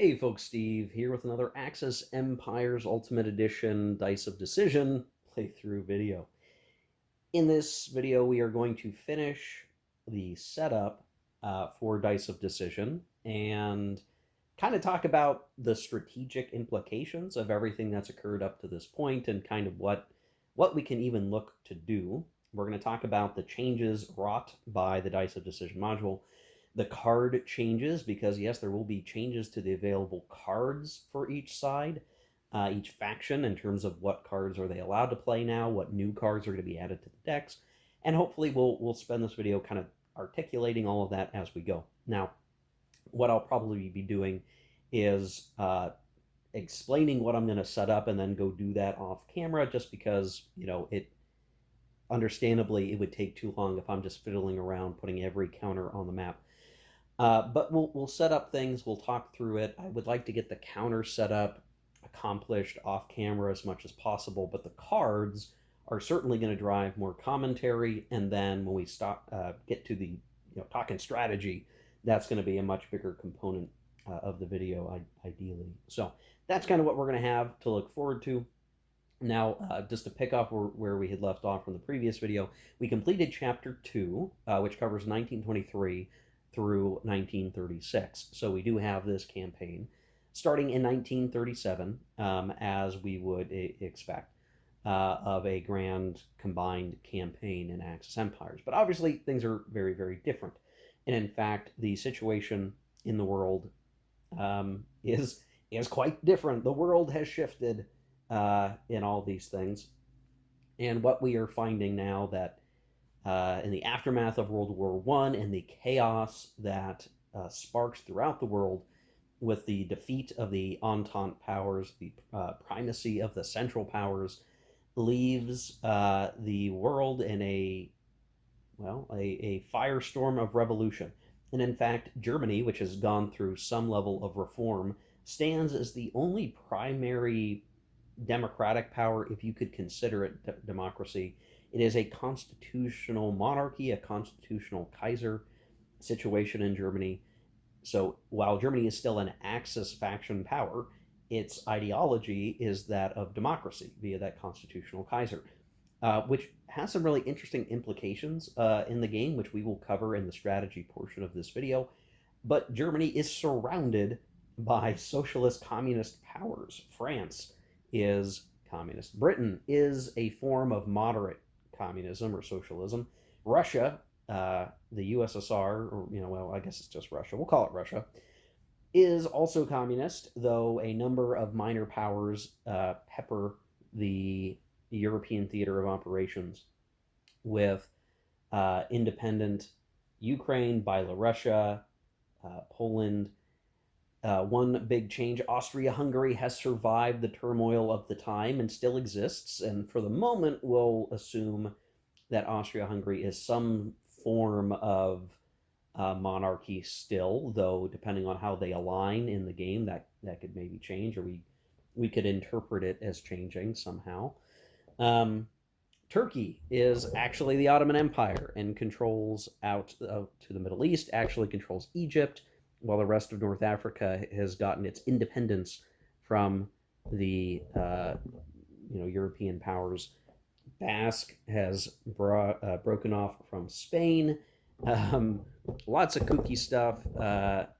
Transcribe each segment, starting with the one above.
Hey folks, Steve here with another Axis Empires Ultimate Edition Dice of Decision playthrough video. In this video, we are going to finish the setup for Dice of Decision and kind of talk about the strategic implications of everything that's occurred up to this point and kind of what we can even look to do. We're going to talk about the changes wrought by the Dice of Decision module, the card changes, because yes, there will be changes to the available cards for each side, each faction, in terms of what cards are they allowed to play now, what new cards are going to be added to the decks, and hopefully we'll spend this video kind of articulating all of that as we go. Now, what I'll probably be doing is explaining what I'm going to set up and then go do that off camera, just because it understandably it would take too long if I'm just fiddling around putting every counter on the map. But we'll set up things. We'll talk through it. I would like to get the counter set up, accomplished off camera as much as possible. But the cards are certainly going to drive more commentary. And then when we get to the talking strategy, that's going to be a much bigger component of the video, ideally. So that's kind of what we're going to have to look forward to. Now, just to pick up where we had left off from the previous video, we completed Chapter 2, which covers 1923 through 1936. So we do have this campaign starting in 1937, as we would expect of a grand combined campaign in Axis Empires. But obviously, things are very, very different. And in fact, the situation in the world is quite different. The world has shifted in all these things. And what we are finding now that in the aftermath of World War I and the chaos that sparks throughout the world with the defeat of the Entente powers, the primacy of the Central powers, leaves the world in a firestorm of revolution. And in fact, Germany, which has gone through some level of reform, stands as the only primary democratic power, if you could consider it democracy. It is a constitutional monarchy, a constitutional Kaiser situation in Germany. So while Germany is still an Axis faction power, its ideology is that of democracy via that constitutional Kaiser, which has some really interesting implications in the game, which we will cover in the strategy portion of this video. But Germany is surrounded by socialist communist powers. France is communist. Britain is a form of moderate communism or socialism. Russia, the USSR, or I guess it's just Russia. We'll call it Russia, is also communist, though a number of minor powers pepper the European theater of operations with independent Ukraine, Belarus, Poland. One big change, Austria-Hungary has survived the turmoil of the time and still exists, and for the moment we'll assume that Austria-Hungary is some form of monarchy still, though depending on how they align in the game, that could maybe change, or we could interpret it as changing somehow. Turkey is actually the Ottoman Empire and controls out to the Middle East, actually controls Egypt, while the rest of North Africa has gotten its independence from the European powers. Basque has broken off from Spain. Lots of kooky stuff.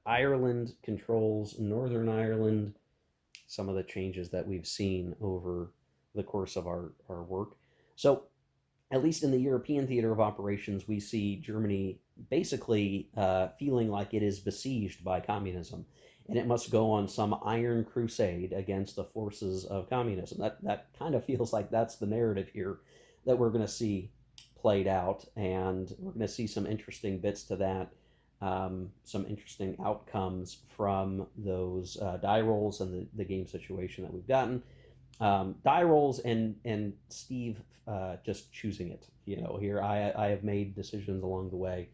Ireland controls Northern Ireland. Some of the changes that we've seen over the course of our work. So, at least in the European theater of operations, we see Germany basically feeling like it is besieged by communism, and it must go on some iron crusade against the forces of communism. That kind of feels like that's the narrative here that we're going to see played out, and we're going to see some interesting bits to that, some interesting outcomes from those die rolls and the game situation that we've gotten. Die rolls and Steve just choosing it. Here I have made decisions along the way.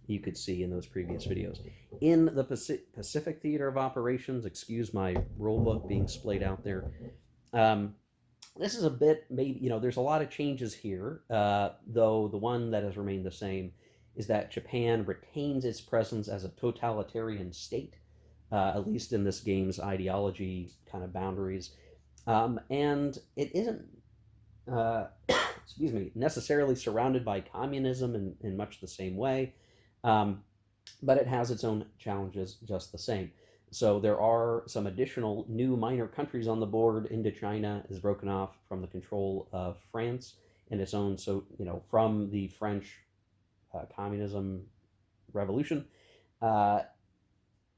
You could see in those previous videos. In the Pacific Theater of Operations, excuse my rulebook being splayed out there. This is a bit, maybe, there's a lot of changes here, though the one that has remained the same is that Japan retains its presence as a totalitarian state. at least in this game's ideology kind of boundaries. And it isn't, uh, excuse me, necessarily surrounded by communism in much the same way, um, but it has its own challenges just the same. So there are some additional new minor countries on the board. Indochina is broken off from the control of France in its own, so, from the French communism revolution. Uh,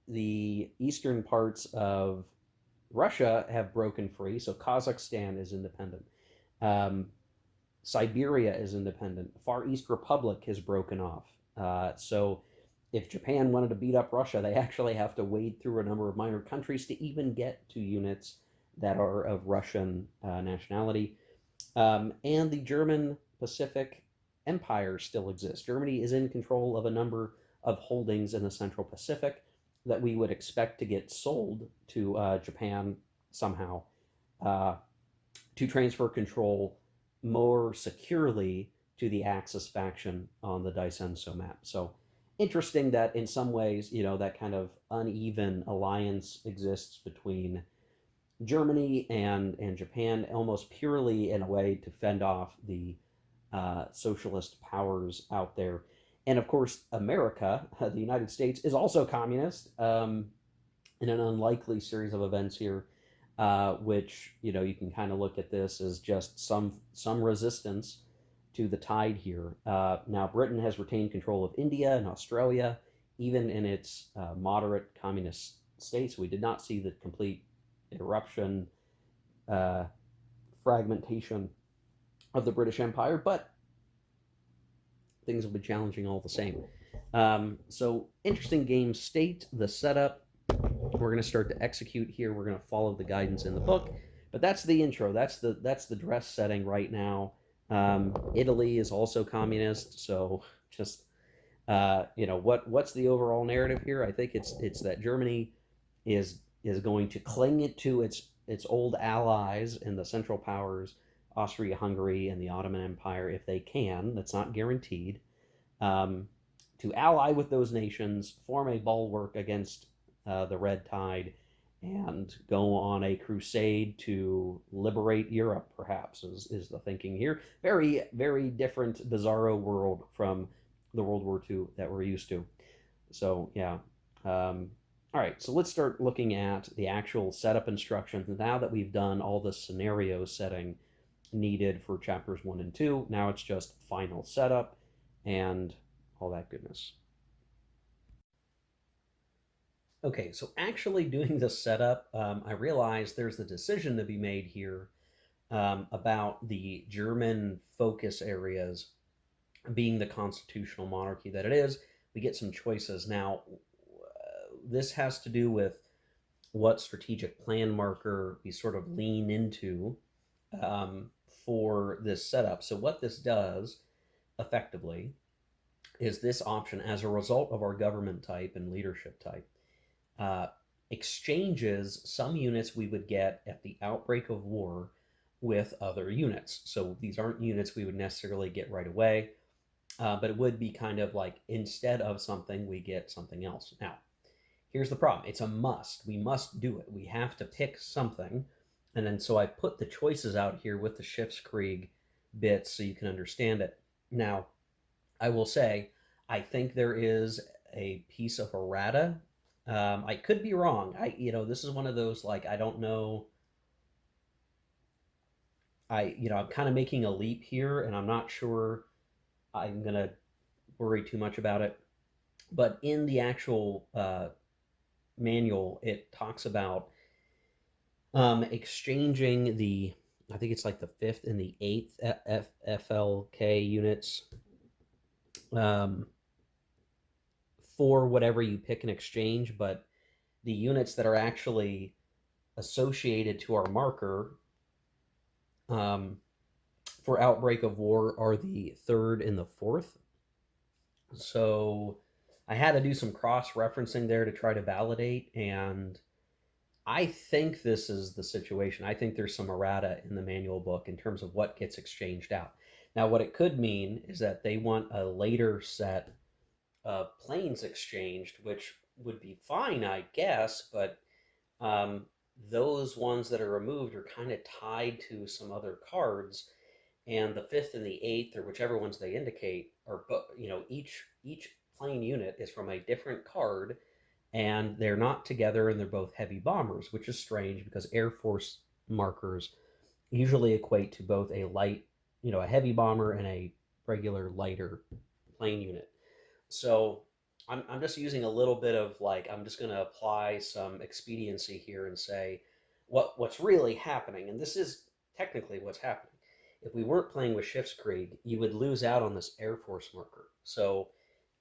the eastern parts of Russia have broken free, so Kazakhstan is independent. Um, Siberia is independent. Far East Republic has broken off. So if Japan wanted to beat up Russia, they actually have to wade through a number of minor countries to even get to units that are of Russian nationality. And the German Pacific Empire still exists. Germany is in control of a number of holdings in the Central Pacific that we would expect to get sold to Japan somehow, uh, to transfer control more securely to the Axis faction on the Daisenso map. So interesting that in some ways, that kind of uneven alliance exists between Germany and Japan, almost purely in a way to fend off the socialist powers out there. And of course, America, the United States, is also communist, in an unlikely series of events here, which you can kind of look at this as just some resistance to the tide here. Now, Britain has retained control of India and Australia, even in its moderate communist states. We did not see the complete eruption, uh, fragmentation of the British Empire, but things have been challenging all the same. So, interesting game state, the setup. We're going to start to execute here. We're going to follow the guidance in the book, but that's the intro. That's the dress setting right now. Italy is also communist, so just what's the overall narrative here? I think it's that Germany is going to cling it to its old allies in the Central Powers, Austria-Hungary and the Ottoman Empire, if they can. That's not guaranteed. Um, to ally with those nations, form a bulwark against the Red Tide, and go on a crusade to liberate Europe, perhaps, is the thinking here. Very, very different, bizarro world from the World War II that we're used to. So, yeah. All right, so let's start looking at the actual setup instructions. Now that we've done all the scenario setting needed for chapters 1 and 2, now it's just final setup and all that goodness. Okay, so actually doing the setup, I realized there's the decision to be made here, about the German focus areas being the constitutional monarchy that it is. We get some choices. Now, this has to do with what strategic plan marker we sort of lean into, um, for this setup. So, what this does effectively is this option, as a result of our government type and leadership type, uh, exchanges some units we would get at the outbreak of war with other units. So these aren't units we would necessarily get right away, but it would be kind of like, instead of something, we get something else. Now, here's the problem: it's a must. We must do it. We have to pick something. And then so I put the choices out here with the Schiffskrieg bits so you can understand it. Now, I will say, I think there is a piece of errata. I could be wrong. This is one of those, like, I don't know. I'm kind of making a leap here, and I'm not sure I'm gonna worry too much about it. But in the actual manual, it talks about exchanging the, I think it's like the fifth and the eighth FLK units, um, for whatever you pick in exchange, but the units that are actually associated to our marker, um, for outbreak of war, are the third and the fourth. So I had to do some cross referencing there to try to validate, and I think this is the situation. I think there's some errata in the manual book in terms of what gets exchanged out. Now, what it could mean is that they want a later set of planes exchanged, which would be fine, I guess, but um, those ones that are removed are kind of tied to some other cards, and the fifth and the eighth, or whichever ones they indicate, are each plane unit is from a different card, and they're not together, and they're both heavy bombers, which is strange because Air Force markers usually equate to both a light, a heavy bomber and a regular lighter plane unit. So I'm just using a little bit of like, I'm just going to apply some expediency here and say what's really happening. And this is technically what's happening. If we weren't playing with Schiffskrieg, you would lose out on this Air Force marker. So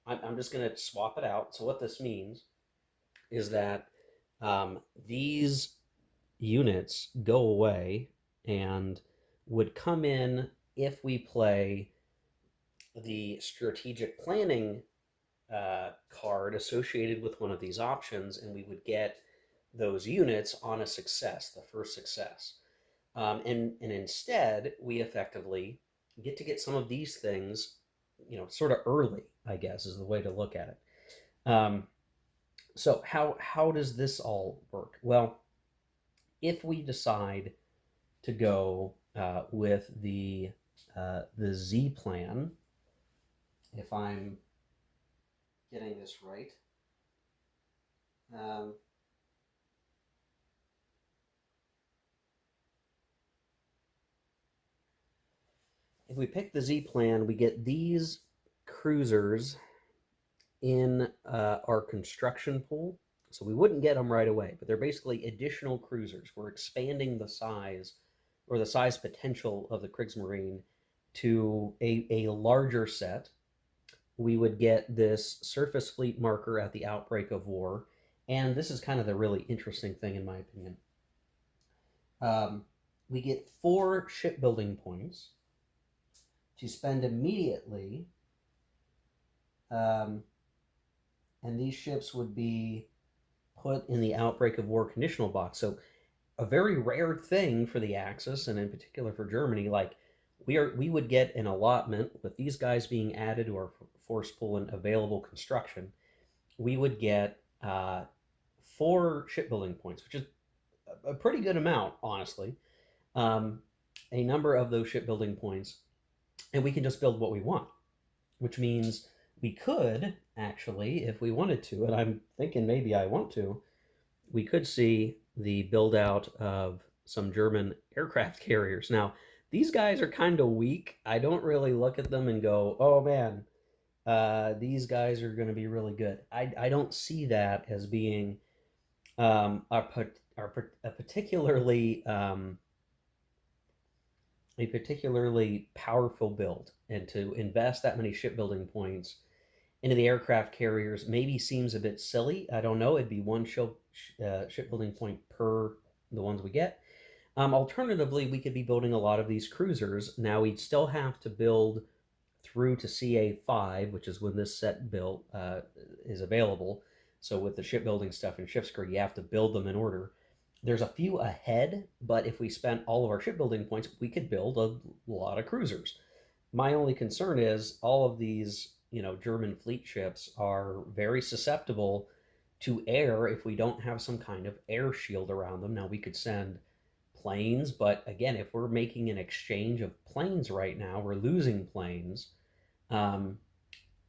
I'm just going to swap it out. So what this means is that these units go away and would come in if we play the strategic planning card associated with one of these options, and we would get those units on a success, the first success. And instead, we effectively get some of these things, sort of early, I guess, is the way to look at it. So how does this all work? Well, if we decide to go with the Z plan, if I'm getting this right, um, if we pick the Z plan, we get these cruisers in our construction pool. So we wouldn't get them right away, but they're basically additional cruisers. We're expanding the size or the size potential of the Kriegsmarine to a larger set. We would get this surface fleet marker at the outbreak of war. And this is kind of the really interesting thing, in my opinion. Um, we get 4 shipbuilding points to spend immediately, um, and these ships would be put in the outbreak of war conditional box. So a very rare thing for the Axis, and in particular for Germany. Like we would get an allotment with these guys being added to our force pool and available construction. We would get 4 shipbuilding points, which is a pretty good amount, honestly. Um, a number of those shipbuilding points, and we can just build what we want, which means we could actually, if we wanted to, and I'm thinking maybe I want to, we could see the build out of some German aircraft carriers. Now, these guys are kind of weak. I don't really look at them and go, oh man, these guys are going to be really good. I don't see that as being a particularly powerful build, and to invest that many shipbuilding points into the aircraft carriers maybe seems a bit silly. I don't know. It'd be one shipbuilding point per the ones we get. Alternatively, we could be building a lot of these cruisers. Now, we'd still have to build through to CA5, which is when this set built is available. So with the shipbuilding stuff in Schiffskrieg, you have to build them in order. There's a few ahead, but if we spent all of our shipbuilding points, we could build a lot of cruisers. My only concern is all of these, German fleet ships are very susceptible to air if we don't have some kind of air shield around them. Now, we could send planes, but again, if we're making an exchange of planes right now, we're losing planes. Um,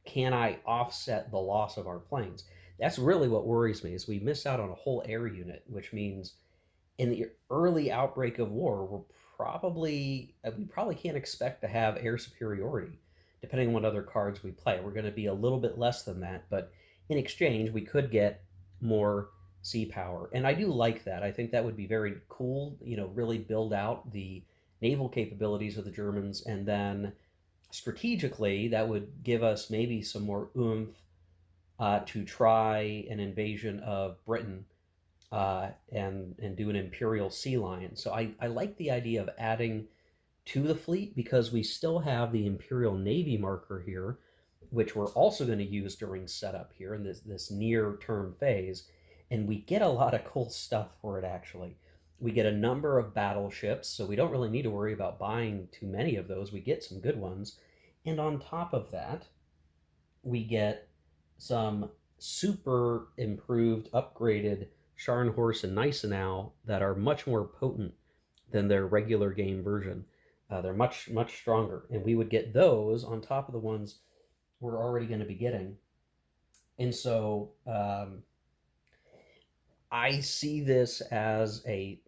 can I offset the loss of our planes? That's really what worries me is we miss out on a whole air unit, which means in the early outbreak of war, we probably can't expect to have air superiority, depending on what other cards we play. We're going to be a little bit less than that, but in exchange, we could get more sea power, and I do like that. I think that would be very cool. Really build out the naval capabilities of the Germans, and then strategically, that would give us maybe some more oomph to try an invasion of Britain and do an imperial sea lion. So I like the idea of adding to the fleet because we still have the imperial navy marker here, which we're also going to use during setup here in this near term phase, and we get a lot of cool stuff for it. Actually, we get a number of battleships, so we don't really need to worry about buying too many of those. We get some good ones, and on top of that, we get some super improved, upgraded Scharnhorst and Gneisenau that are much more potent than their regular game version. They're much stronger, and we would get those on top of the ones we're already going to be getting. And so I see this as a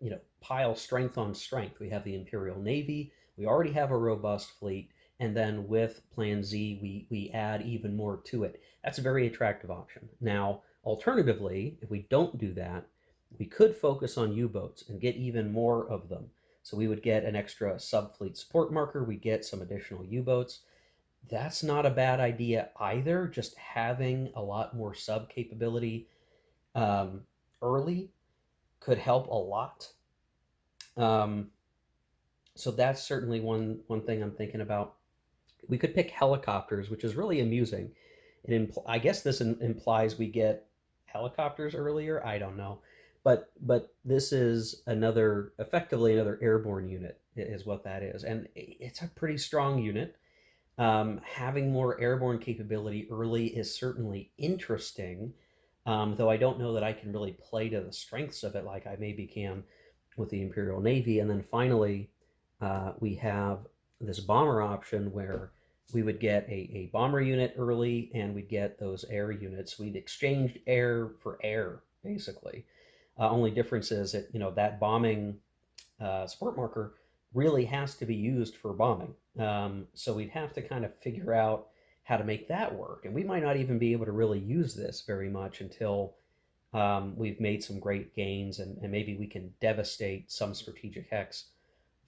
pile strength on strength. We have the Imperial Navy. We already have a robust fleet, and then with Plan Z, we add even more to it. That's a very attractive option. Now, alternatively, if we don't do that, we could focus on U-boats and get even more of them. So we would get an extra subfleet support marker. We get some additional U-boats. That's not a bad idea either. Just having a lot more sub capability um, early could help a lot. Um, so that's certainly one thing I'm thinking about. We could pick helicopters, which is really amusing. I guess this implies we get helicopters earlier. I don't know, but this is effectively another airborne unit is what that is, and it's a pretty strong unit. Having more airborne capability early is certainly interesting, though I don't know that I can really play to the strengths of it like I maybe can with the Imperial Navy. And then finally, we have this bomber option where we would get a bomber unit early and we'd get those air units. We'd exchanged air for air, basically. Only difference is that, that bombing support marker really has to be used for bombing. So we'd have to kind of figure out how to make that work. And we might not even be able to really use this very much until we've made some great gains and maybe we can devastate some strategic hex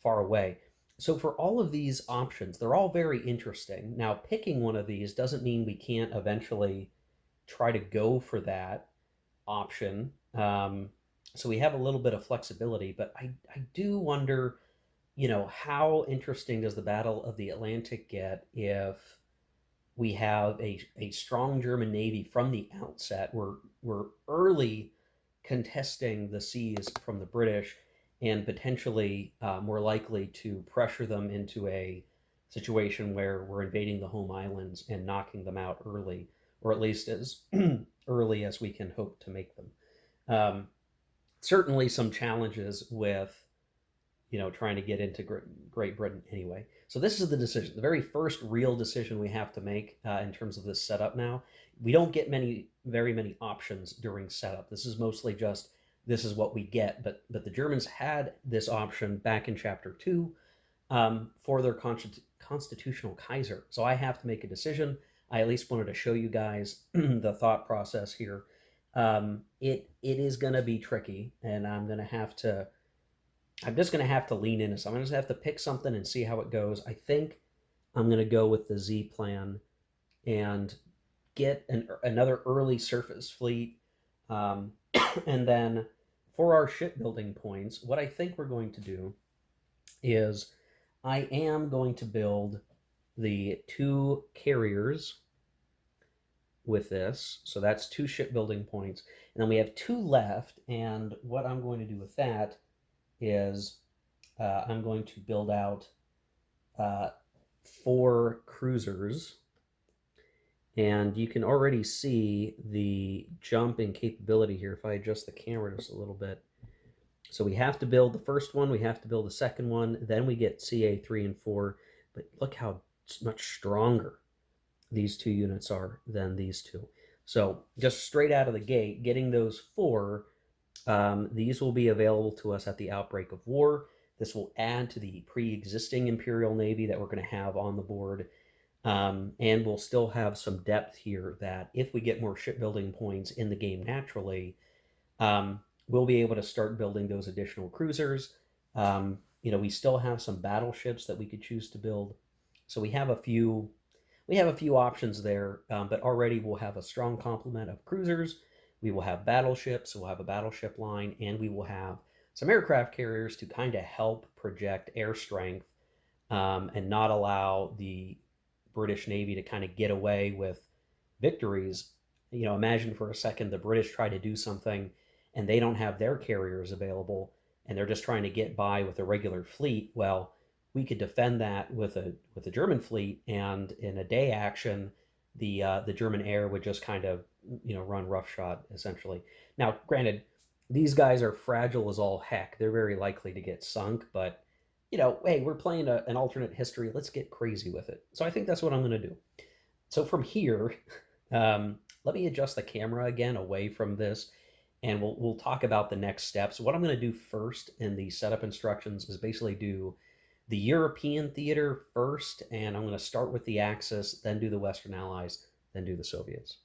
far away. So for all of these options, they're all very interesting. Now, picking one of these doesn't mean we can't eventually try to go for that option. So we have a little bit of flexibility, but I do wonder, how interesting does the Battle of the Atlantic get if we have a strong German Navy from the outset? We're early contesting the seas from the British and potentially more likely to pressure them into a situation where we're invading the home islands and knocking them out early, or at least as early as we can hope to make them. Certainly some challenges with trying to get into Great Britain anyway. So this is the decision, the very first real decision we have to make in terms of this setup. Now we don't get very many options during setup. This is mostly just this is what we get. But the Germans had this option back in Chapter 2 for their constitutional Kaiser. So I have to make a decision. I at least wanted to show you guys the thought process here. It is going to be tricky, and I'm just going to have to lean into. So I'm going to have to pick something and see how it goes. I think I'm going to go with the Z plan and get another early surface fleet. And then for our shipbuilding points, what I think we're going to do is I am going to build the 2 carriers with this. So that's 2 shipbuilding points. And then we have 2 left. And what I'm going to do with that is I'm going to build out 4 cruisers. And you can already see the jump in capability here if I adjust the camera just a little bit. So we have to build the first one, we have to build the second one, then we get CA3 and 4. But look how much stronger these 2 units are than these 2. So just straight out of the gate, getting those 4, these will be available to us at the outbreak of war. This will add to the pre-existing Imperial Navy that we're going to have on the board. And we'll still have some depth here that if we get more shipbuilding points in the game naturally, we'll be able to start building those additional cruisers. We still have some battleships that we could choose to build. So we have a few options there, but already we'll have a strong complement of cruisers. We will have battleships, we'll have a battleship line, and we will have some aircraft carriers to kind of help project air strength and not allow the British Navy to kind of get away with victories. Imagine for a second the British try to do something and they don't have their carriers available and they're just trying to get by with a regular fleet. Well, we could defend that with a German fleet, and in a day action, the German air would just kind of run roughshod essentially. Now, granted, these guys are fragile as all heck. They're very likely to get sunk, but hey, we're playing an alternate history. Let's get crazy with it. So I think that's what I'm going to do. So from here, let me adjust the camera again away from this, and we'll talk about the next steps. What I'm going to do first in the setup instructions is basically do the European theater first, and I'm going to start with the Axis, then do the Western Allies, then do the Soviets.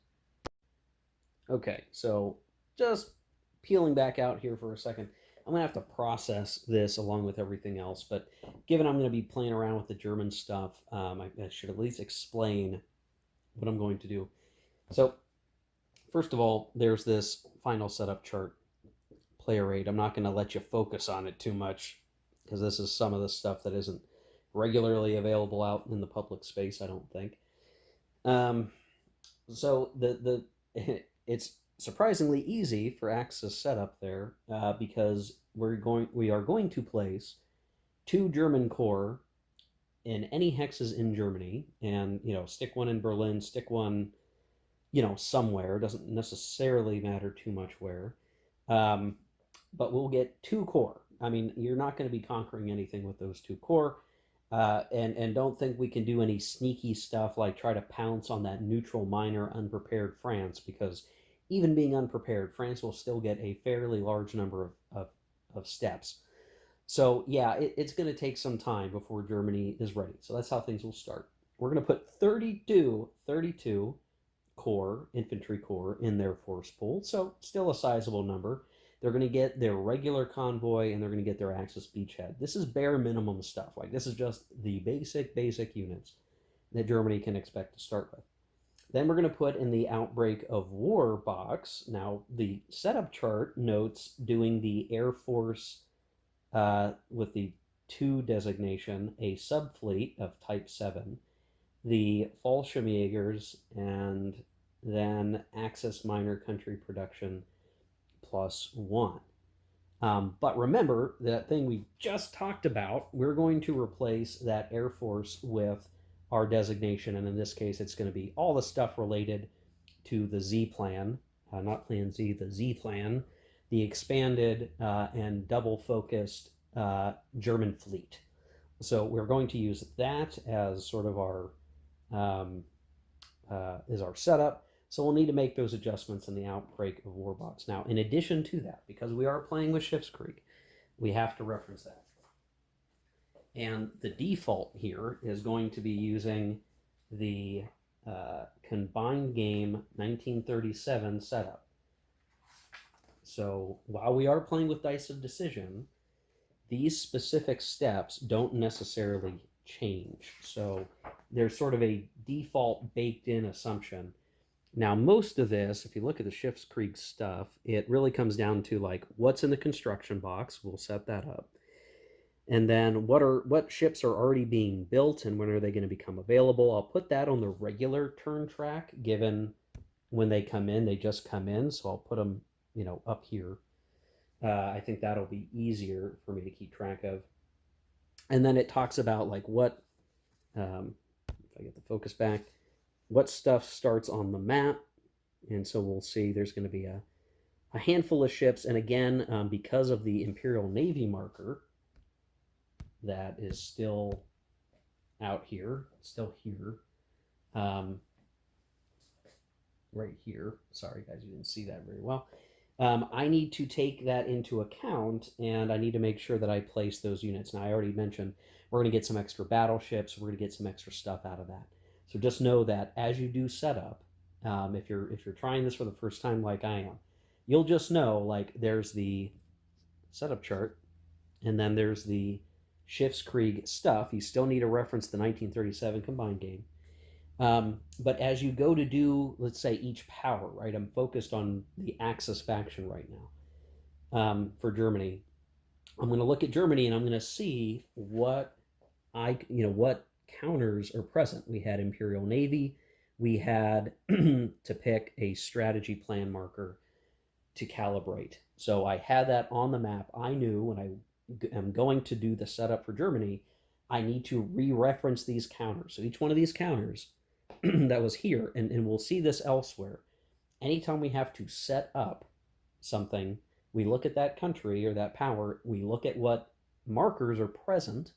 Okay, so just peeling back out here for a second, I'm going to have to process this along with everything else, but given I'm going to be playing around with the German stuff, I should at least explain what I'm going to do. So first of all, there's this final setup chart, player aid. I'm not going to let you focus on it too much because this is some of the stuff that isn't regularly available out in the public space, I don't think. Um, so it's surprisingly easy for Axis setup there because we are going to place 2 German corps in any hexes in Germany, and stick one in Berlin, stick one somewhere. It doesn't necessarily matter too much where. Um, but we'll get 2 corps. I mean, you're not going to be conquering anything with those 2 corps. And don't think we can do any sneaky stuff like try to pounce on that neutral minor unprepared France, because even being unprepared, France will still get a fairly large number of steps. So yeah, it's going to take some time before Germany is ready. So that's how things will start. We're going to put 32 corps, infantry corps, in their force pool. So still a sizable number. They're going to get their regular convoy and they're going to get their Axis beachhead. This is bare minimum stuff. Like, this is just the basic units that Germany can expect to start with. Then we're going to put in the outbreak of war box. Now, the setup chart notes doing the Air Force with the 2 designation, a subfleet of Type 7, the Fallschirmjägers, and then Axis minor country production +1. But remember that thing we just talked about, we're going to replace that Air Force with our designation, and in this case, it's going to be all the stuff related to the Z plan, not Plan Z, the Z plan, the expanded and double focused German fleet. So we're going to use that as sort of our is our setup. So we'll need to make those adjustments in the outbreak of Warbox. Now, in addition to that, because we are playing with Schiff's Creek, we have to reference that. And the default here is going to be using the combined game 1937 setup. So while we are playing with Dice of Decision, these specific steps don't necessarily change. So there's sort of a default baked in assumption. Now, most of this, if you look at the Schiff's Creek stuff, it really comes down to like what's in the construction box. We'll set that up. And then what ships are already being built and when are they going to become available. I'll put that on the regular turn track, given when they come in, they just come in. So I'll put them, up here. I think that'll be easier for me to keep track of. And then it talks about like what, if I get the focus back, what stuff starts on the map. And so we'll see there's going to be a handful of ships. And again, because of the Imperial Navy marker that is still out here, right here. Sorry, guys, you didn't see that very well. I need to take that into account, and I need to make sure that I place those units. Now, I already mentioned we're going to get some extra battleships. We're going to get some extra stuff out of that. So just know that as you do setup, if you're trying this for the first time like I am, you'll just know like there's the setup chart, and then there's the Schiff's Krieg stuff. You still need to reference the 1937 combined game. But as you go to do, let's say, each power, right? I'm focused on the Axis faction right now for Germany. I'm going to look at Germany and I'm going to see what what counters are present. We had Imperial Navy. We had to pick a strategy plan marker to calibrate. So I had that on the map. I knew when I am going to do the setup for Germany, I need to re-reference these counters. So each one of these counters that was here, and we'll see this elsewhere, anytime we have to set up something, we look at that country or that power, we look at what markers are present,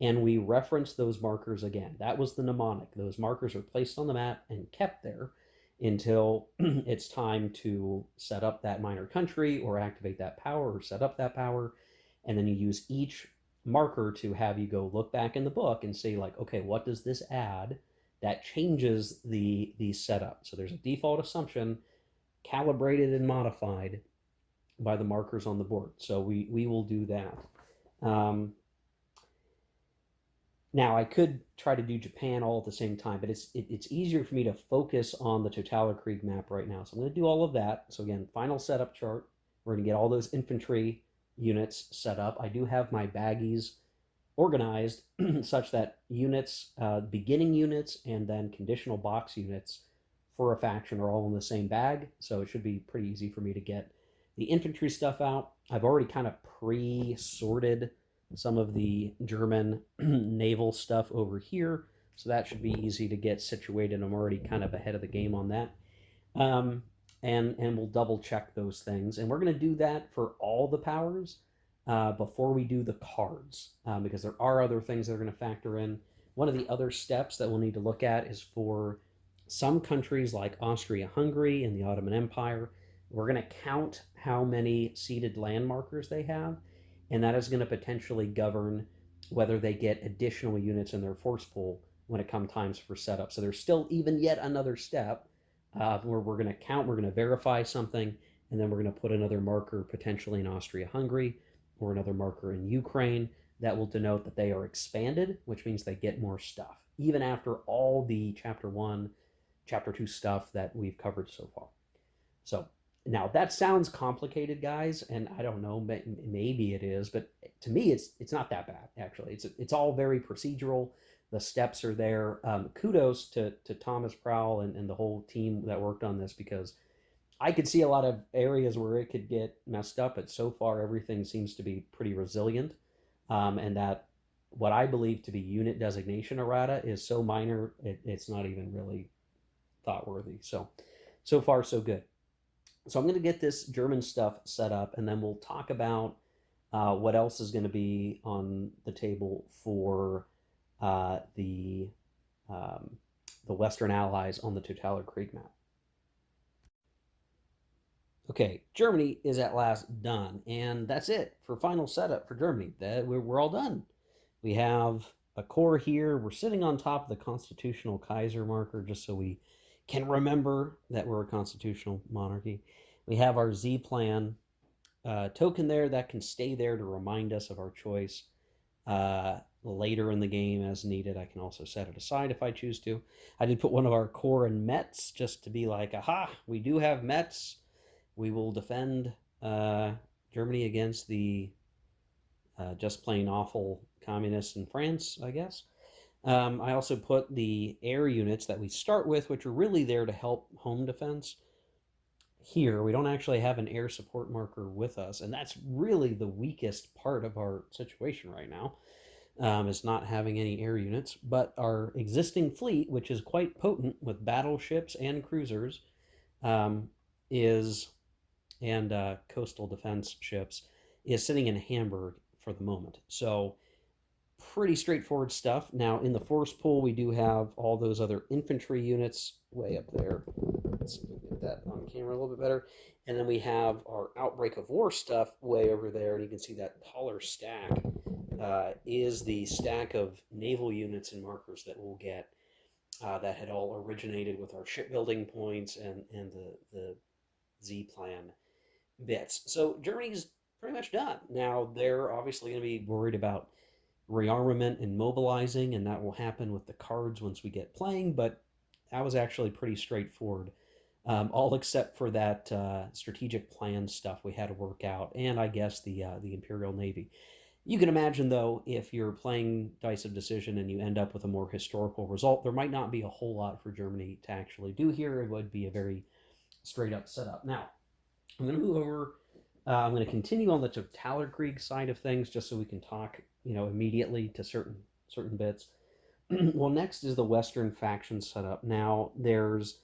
and we reference those markers again. That was the mnemonic. Those markers are placed on the map and kept there until it's time to set up that minor country or activate that power or set up that power. And then you use each marker to have you go look back in the book and say, like, okay, what does this add that changes the setup? So there's a default assumption calibrated and modified by the markers on the board. So we will do that. Now I could try to do Japan all at the same time, but it's easier for me to focus on the Totaler map right now. So I'm going to do all of that. So again, final setup chart. We're going to get all those infantry units set up. I do have my baggies organized such that units, beginning units, and then conditional box units for a faction are all in the same bag. So it should be pretty easy for me to get the infantry stuff out. I've already kind of pre-sorted some of the German naval stuff over here, so that should be easy to get situated. I'm already kind of ahead of the game on that. Um, and we'll double check those things. And we're going to do that for all the powers before we do the cards, because there are other things that are going to factor in. One of the other steps that we'll need to look at is for some countries like Austria-Hungary and the Ottoman Empire. We're going to count how many seated land markers they have, and that is going to potentially govern whether they get additional units in their force pool when it comes times for setup. So there's still even yet another step where we're going to count, we're going to verify something, and then we're going to put another marker potentially in Austria-Hungary or another marker in Ukraine that will denote that they are expanded, which means they get more stuff, even after all the Chapter 1, Chapter 2 stuff that we've covered so far. So now that sounds complicated, guys, and I don't know, maybe it is, but to me, it's not that bad actually. It's all very procedural. The steps are there. Kudos to Thomas Prowl and the whole team that worked on this, because I could see a lot of areas where it could get messed up, but so far everything seems to be pretty resilient, and that what I believe to be unit designation errata is so minor it's not even really thought worthy. So far so good. So I'm going to get this German stuff set up, and then we'll talk about what else is going to be on the table for the Western Allies on the Totaler Creek map. Okay, Germany is at last done, and that's it for final setup for Germany. We're all done. We have a core here. We're sitting on top of the constitutional Kaiser marker just so we can remember that we're a constitutional monarchy. We have our Z plan token there that can stay there to remind us of our choice later in the game as needed. I can also set it aside if I choose to. I did put one of our core in Metz just to be like, aha, we do have Metz. We will defend Germany against the just plain awful communists in France, I guess. I also put the air units that we start with, which are really there to help home defense. Here, we don't actually have an air support marker with us, and that's really the weakest part of our situation right now, is not having any air units. But our existing fleet, which is quite potent with battleships and cruisers, is and coastal defense ships, is sitting in Hamburg for the moment. So pretty straightforward stuff. Now in the force pool, we do have all those other infantry units way up there. Let's see if we can get that on camera a little bit better. And then we have our outbreak of war stuff way over there, and you can see that taller stack is the stack of naval units and markers that we'll get that had all originated with our shipbuilding points and the Z plan bits. So Germany's pretty much done. Now they're obviously going to be worried about rearmament and mobilizing, and that will happen with the cards once we get playing, but that was actually pretty straightforward. All except for that strategic plan stuff we had to work out, and I guess the Imperial Navy. You can imagine, though, if you're playing Dice of Decision and you end up with a more historical result, there might not be a whole lot for Germany to actually do here. It would be a very straight-up setup. Now, I'm going to move over. I'm going to continue on the Totaler side of things, just so we can talk, immediately to certain bits. Well, next is the Western faction setup. Now, there's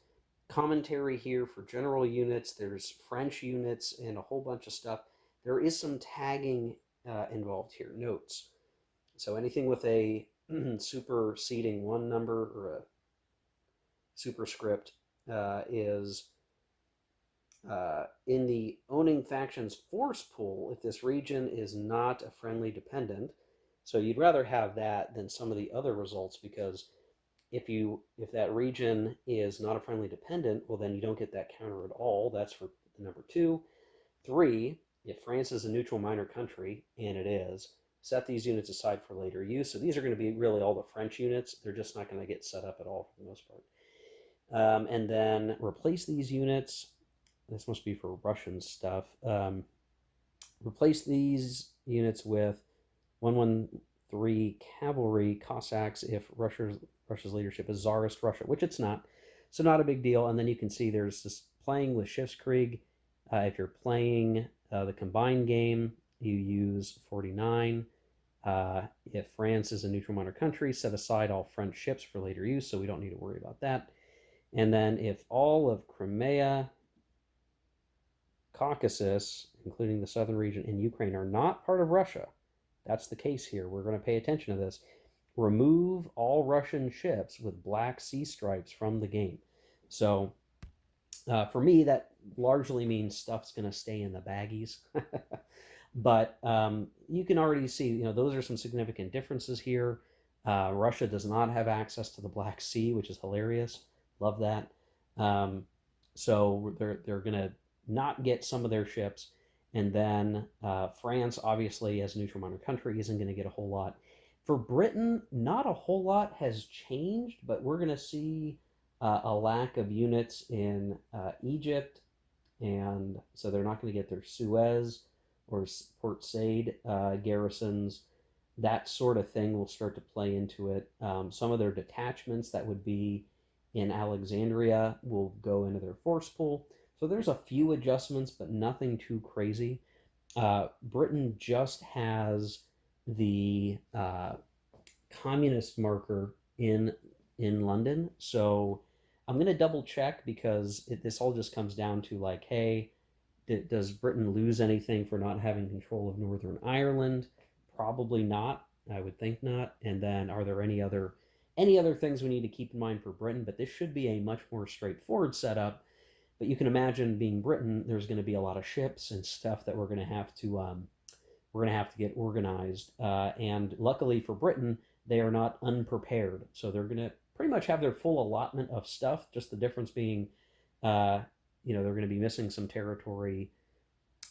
commentary here for general units. There's French units and a whole bunch of stuff. There is some tagging involved here, notes. So anything with a superseding one number or a superscript is in the owning faction's force pool if this region is not a friendly dependent. So you'd rather have that than some of the other results, because if that region is not a friendly dependent, well, then you don't get that counter at all. That's for the number two. Three, if France is a neutral minor country, and it is, set these units aside for later use. So these are going to be really all the French units. They're just not going to get set up at all for the most part. And then replace these units. This must be for Russian stuff. Replace these units with 113 cavalry Cossacks if Russia's leadership is Tsarist Russia, which it's not. So not a big deal. And then you can see there's this playing with Schiffskrieg. If you're playing the combined game, you use 49. If France is a neutral minor country, set aside all French ships for later use, so we don't need to worry about that. And then if all of Crimea, Caucasus, including the southern region, and Ukraine are not part of Russia, that's the case here. We're going to pay attention to this. Remove all Russian ships with black sea stripes from the game. So for me, that largely means stuff's going to stay in the baggies. But you can already see, those are some significant differences here. Russia does not have access to the Black Sea, which is hilarious. Love that. So they're going to not get some of their ships. And then France, obviously, as a neutral minor country, isn't going to get a whole lot. For Britain, not a whole lot has changed, but we're going to see a lack of units in Egypt. And so they're not going to get their Suez or Port Said garrisons. That sort of thing will start to play into it. Some of their detachments that would be in Alexandria will go into their force pool. So there's a few adjustments, but nothing too crazy. Britain just has the communist marker in London. So I'm going to double check, because this all just comes down to like, hey, does Britain lose anything for not having control of Northern Ireland? Probably not. I would think not. And then are there any other things we need to keep in mind for Britain? But this should be a much more straightforward setup. But you can imagine, being Britain, there's going to be a lot of ships and stuff that we're going to have to get organized. And luckily for Britain, they are not unprepared, so they're going to pretty much have their full allotment of stuff. Just the difference being, they're going to be missing some territory.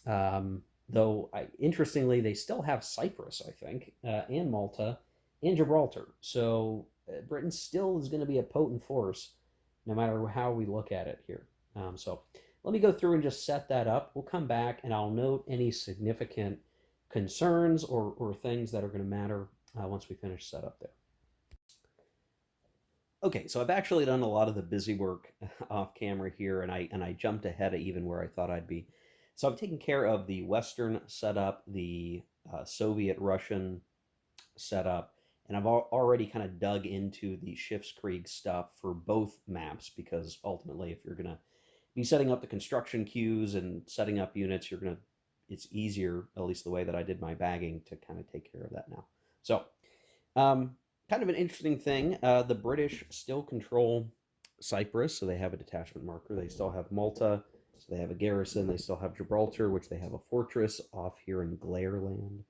Though, interestingly, they still have Cyprus, I think, and Malta, and Gibraltar. So Britain still is going to be a potent force, no matter how we look at it here. So let me go through and just set that up. We'll come back and I'll note any significant concerns or things that are going to matter once we finish setup there. Okay, so I've actually done a lot of the busy work off camera here, and I jumped ahead of even where I thought I'd be. So I've taken care of the Western setup, the Soviet-Russian setup, and I've already kind of dug into the Schiffskrieg stuff for both maps, because ultimately, if you're going to be setting up the construction queues and setting up units, it's easier, at least the way that I did my bagging, to kind of take care of that now. So, kind of an interesting thing, the British still control Cyprus, so they have a detachment marker. They still have Malta, so they have a garrison. They still have Gibraltar, which they have a fortress off here in Glareland.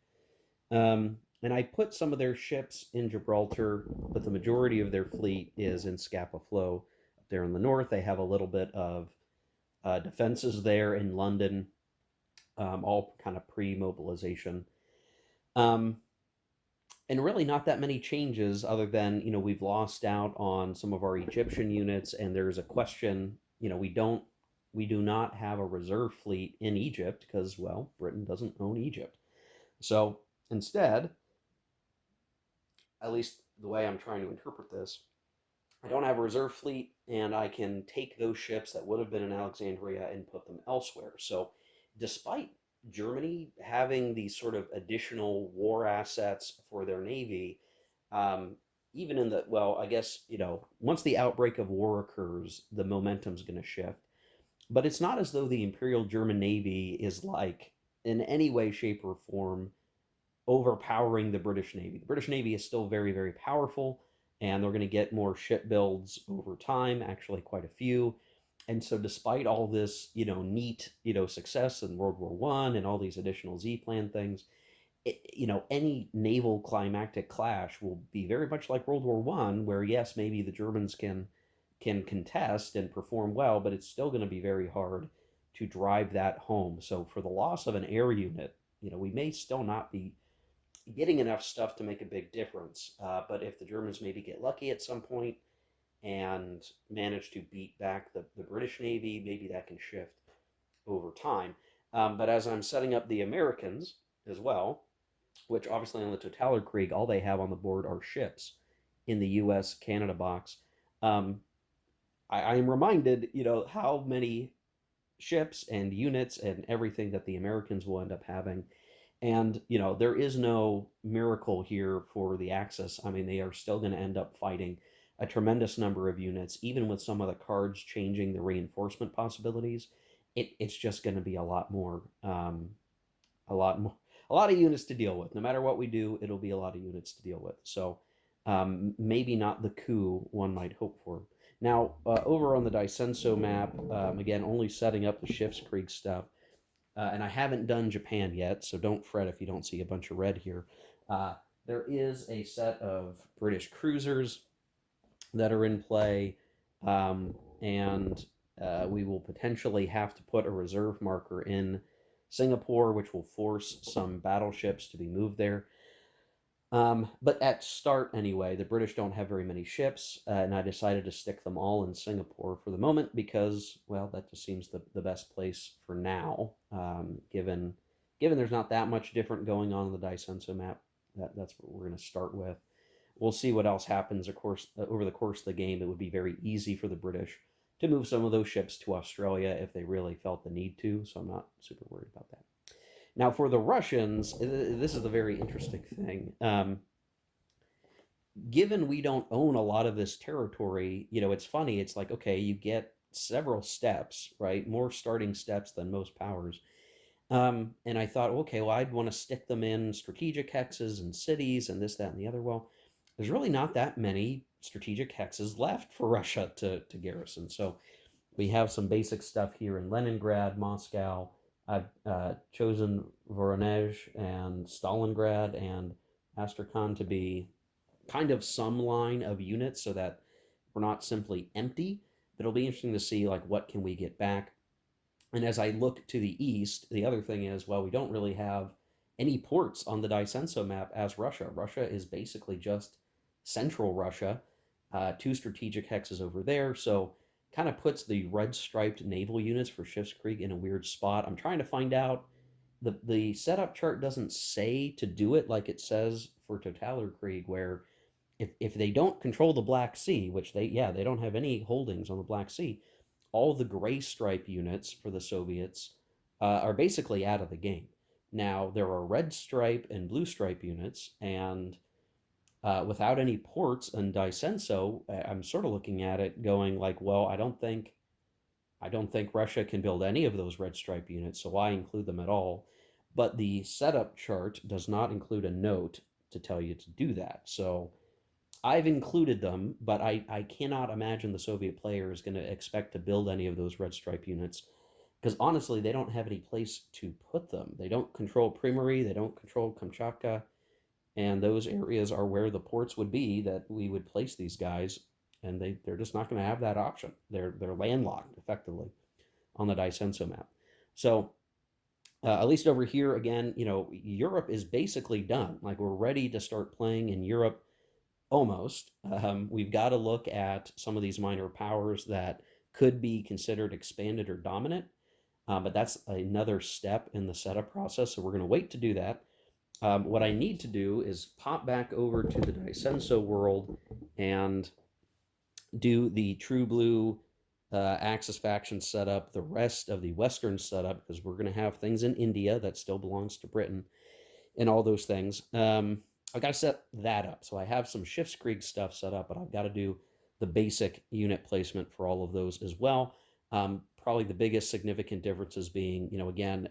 And I put some of their ships in Gibraltar, but the majority of their fleet is in Scapa Flow. Up there in the north, they have a little bit of defenses there in London, all kind of pre-mobilization. And really not that many changes, other than, we've lost out on some of our Egyptian units, and there's a question, we do not have a reserve fleet in Egypt because, well, Britain doesn't own Egypt. So instead, at least the way I'm trying to interpret this, I don't have a reserve fleet, and I can take those ships that would have been in Alexandria and put them elsewhere. So despite Germany having these sort of additional war assets for their navy, even in the, well, I guess, once the outbreak of war occurs, the momentum's going to shift. But it's not as though the Imperial German Navy is like, in any way, shape, or form, overpowering the British Navy. The British Navy is still very, very powerful, and they're going to get more ship builds over time, actually, quite a few. And so, despite all this, neat, success in World War One and all these additional Z plan things, any naval climactic clash will be very much like World War One, where yes, maybe the Germans can contest and perform well, but it's still going to be very hard to drive that home. So for the loss of an air unit, we may still not be getting enough stuff to make a big difference. But if the Germans maybe get lucky at some point and manage to beat back the British Navy, maybe that can shift over time. But as I'm setting up the Americans as well, which obviously on the Totaler all they have on the board are ships in the U.S. Canada box. Um, I am reminded, how many ships and units and everything that the Americans will end up having. And, there is no miracle here for the Axis. I mean, they are still going to end up fighting a tremendous number of units, even with some of the cards changing the reinforcement possibilities. It's just going to be a lot more, a lot of units to deal with. No matter what we do, it'll be a lot of units to deal with. So maybe not the coup one might hope for. Now, over on the Daisenso map, again, only setting up the Schiffskrieg stuff. And I haven't done Japan yet, so don't fret if you don't see a bunch of red here. Uh, there is a set of British cruisers that are in play, and we will potentially have to put a reserve marker in Singapore, which will force some battleships to be moved there. But at start, anyway, the British don't have very many ships, and I decided to stick them all in Singapore for the moment because, well, that just seems the best place for now, given there's not that much different going on the Daisenso map. That's what we're going to start with. We'll see what else happens. Of course, over the course of the game, it would be very easy for the British to move some of those ships to Australia if they really felt the need to. So I'm not super worried about that. Now, for the Russians, this is the very interesting thing. Given we don't own a lot of this territory, it's funny. It's like, okay, you get several steps, right? More starting steps than most powers. And I thought, okay, well, I'd want to stick them in strategic hexes and cities and this, that, and the other. Well, there's really not that many strategic hexes left for Russia to garrison. So we have some basic stuff here in Leningrad, Moscow. I've chosen Voronezh and Stalingrad and Astrakhan to be kind of some line of units so that we're not simply empty. But it'll be interesting to see like what can we get back. And as I look to the east, the other thing is, well, we don't really have any ports on the Daisenso map as Russia. Russia is basically just central Russia, two strategic hexes over there. So kind of puts the red striped naval units for Schiffskrieg in a weird spot. I'm trying to find out. The setup chart doesn't say to do it like it says for Totaler where if they don't control the Black Sea, which they don't have any holdings on the Black Sea, all the gray stripe units for the Soviets are basically out of the game. Now there are red stripe and blue stripe units, and without any ports and Daisenso, I'm sort of looking at it going like, well, I don't think Russia can build any of those red stripe units, so why include them at all? But the setup chart does not include a note to tell you to do that. So I've included them, but I cannot imagine the Soviet player is going to expect to build any of those red stripe units because honestly, they don't have any place to put them. They don't control Primory, they don't control Kamchatka, and those areas are where the ports would be that we would place these guys, and they're just not going to have that option. They're landlocked effectively on the Daisenso map. So at least over here again, Europe is basically done. Like we're ready to start playing in Europe almost. We've got to look at some of these minor powers that could be considered expanded or dominant, but that's another step in the setup process. So we're going to wait to do that. What I need to do is pop back over to the Daisenso world and do the True Blue Axis faction setup, the rest of the Western setup, because we're going to have things in India that still belongs to Britain, and all those things. I've got to set that up. So I have some Schiffskrieg stuff set up, but I've got to do the basic unit placement for all of those as well. Probably the biggest significant differences being, again,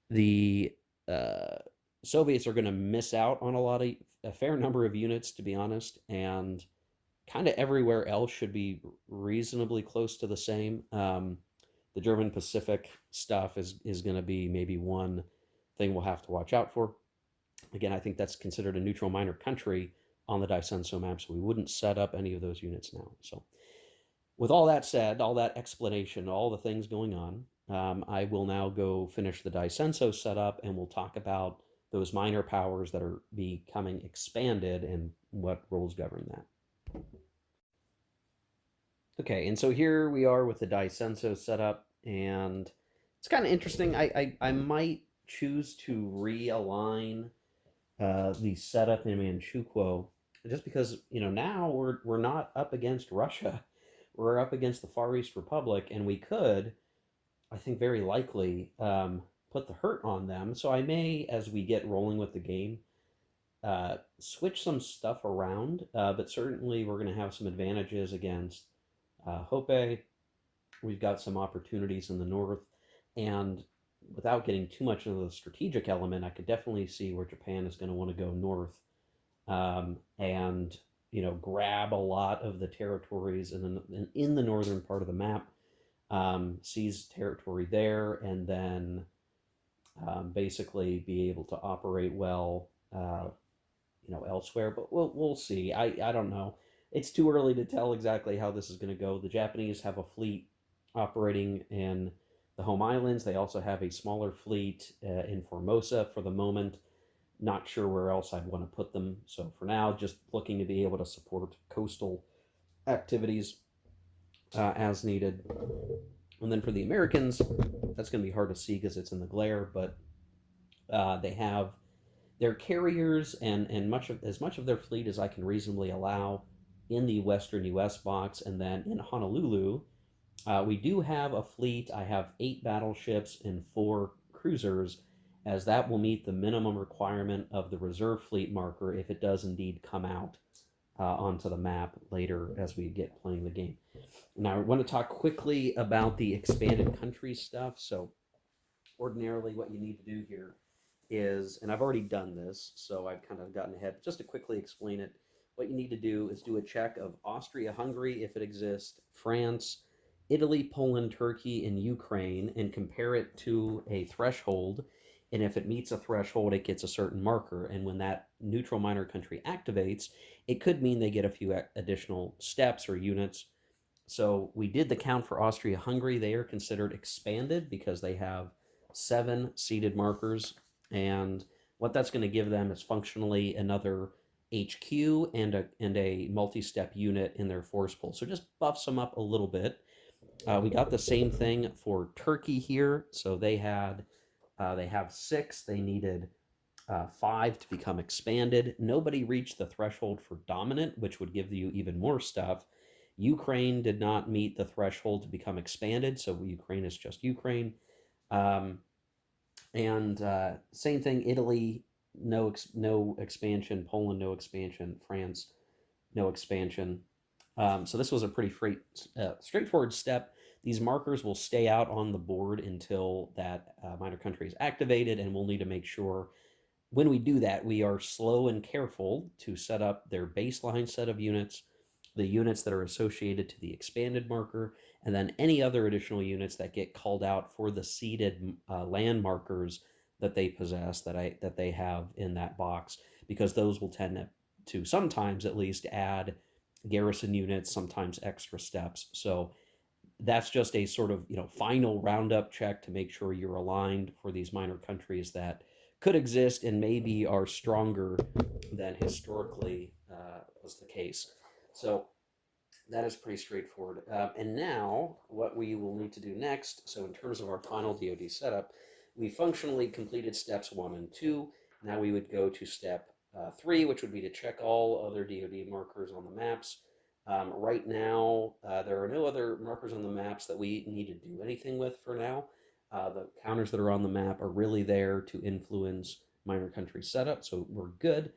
the uh, Soviets are going to miss out on a fair number of units, to be honest, and kind of everywhere else should be reasonably close to the same. The German Pacific stuff is going to be maybe one thing we'll have to watch out for. Again, I think that's considered a neutral minor country on the Daisenso map, so we wouldn't set up any of those units now. So, with all that said, all that explanation, all the things going on, I will now go finish the Daisenso setup, and we'll talk about those minor powers that are becoming expanded and what rules govern that. Okay, and so here we are with the Daisenso setup, and it's kind of interesting. I might choose to realign the setup in Manchukuo, just because now we're not up against Russia, we're up against the Far East Republic, and we could, I think, very likely put the hurt on them. So I may, as we get rolling with the game, switch some stuff around, but certainly we're going to have some advantages against Hope. We've got some opportunities in the north, and without getting too much into the strategic element, I could definitely see where Japan is going to want to go north, and grab a lot of the territories in the northern part of the map, seize territory there, and then basically be able to operate well, elsewhere. But we'll see. I don't know. It's too early to tell exactly how this is going to go. The Japanese have a fleet operating in the home islands. They also have a smaller fleet in Formosa for the moment. Not sure where else I'd want to put them. So for now, just looking to be able to support coastal activities as needed. And then for the Americans, that's going to be hard to see because it's in the glare, but they have their carriers and much of their fleet as I can reasonably allow in the western U.S. box, and then in Honolulu, we do have a fleet. I have 8 battleships and 4 cruisers, as that will meet the minimum requirement of the reserve fleet marker if it does indeed come out onto the map later as we get playing the game. Now, I want to talk quickly about the expanded country stuff. So, ordinarily, what you need to do here is, and I've already done this, so I've kind of gotten ahead. Just to quickly explain it, what you need to do is do a check of Austria Hungary, if it exists, France, Italy, Poland, Turkey, and Ukraine, and compare it to a threshold. And if it meets a threshold, it gets a certain marker. And when that neutral minor country activates, it could mean they get a few additional steps or units. So we did the count for Austria Hungary. They are considered expanded because they have 7 seeded markers. And what that's going to give them is functionally another HQ and a multi-step unit in their force pool. So just buffs them up a little bit. We got the same thing for Turkey here. So they have 6. They needed 5 to become expanded. Nobody reached the threshold for dominant, which would give you even more stuff. Ukraine did not meet the threshold to become expanded, so Ukraine is just Ukraine. Um, and same thing, Italy, no expansion. Poland, no expansion. France, no expansion. So this was a pretty straightforward step. These markers will stay out on the board until that minor country is activated, and we'll need to make sure when we do that, we are slow and careful to set up their baseline set of units, the units that are associated to the expanded marker, and then any other additional units that get called out for the seeded land markers that they possess, that they have in that box, because those will tend to sometimes at least add garrison units, sometimes extra steps. So that's just a sort of final roundup check to make sure you're aligned for these minor countries that could exist and maybe are stronger than historically was the case. So that is pretty straightforward. And now what we will need to do next, so in terms of our final DoD setup, we functionally completed steps 1 and 2. Now we would go to step 3, which would be to check all other DoD markers on the maps. Right now, there are no other markers on the maps that we need to do anything with for now. The counters that are on the map are really there to influence minor country setup, so we're good.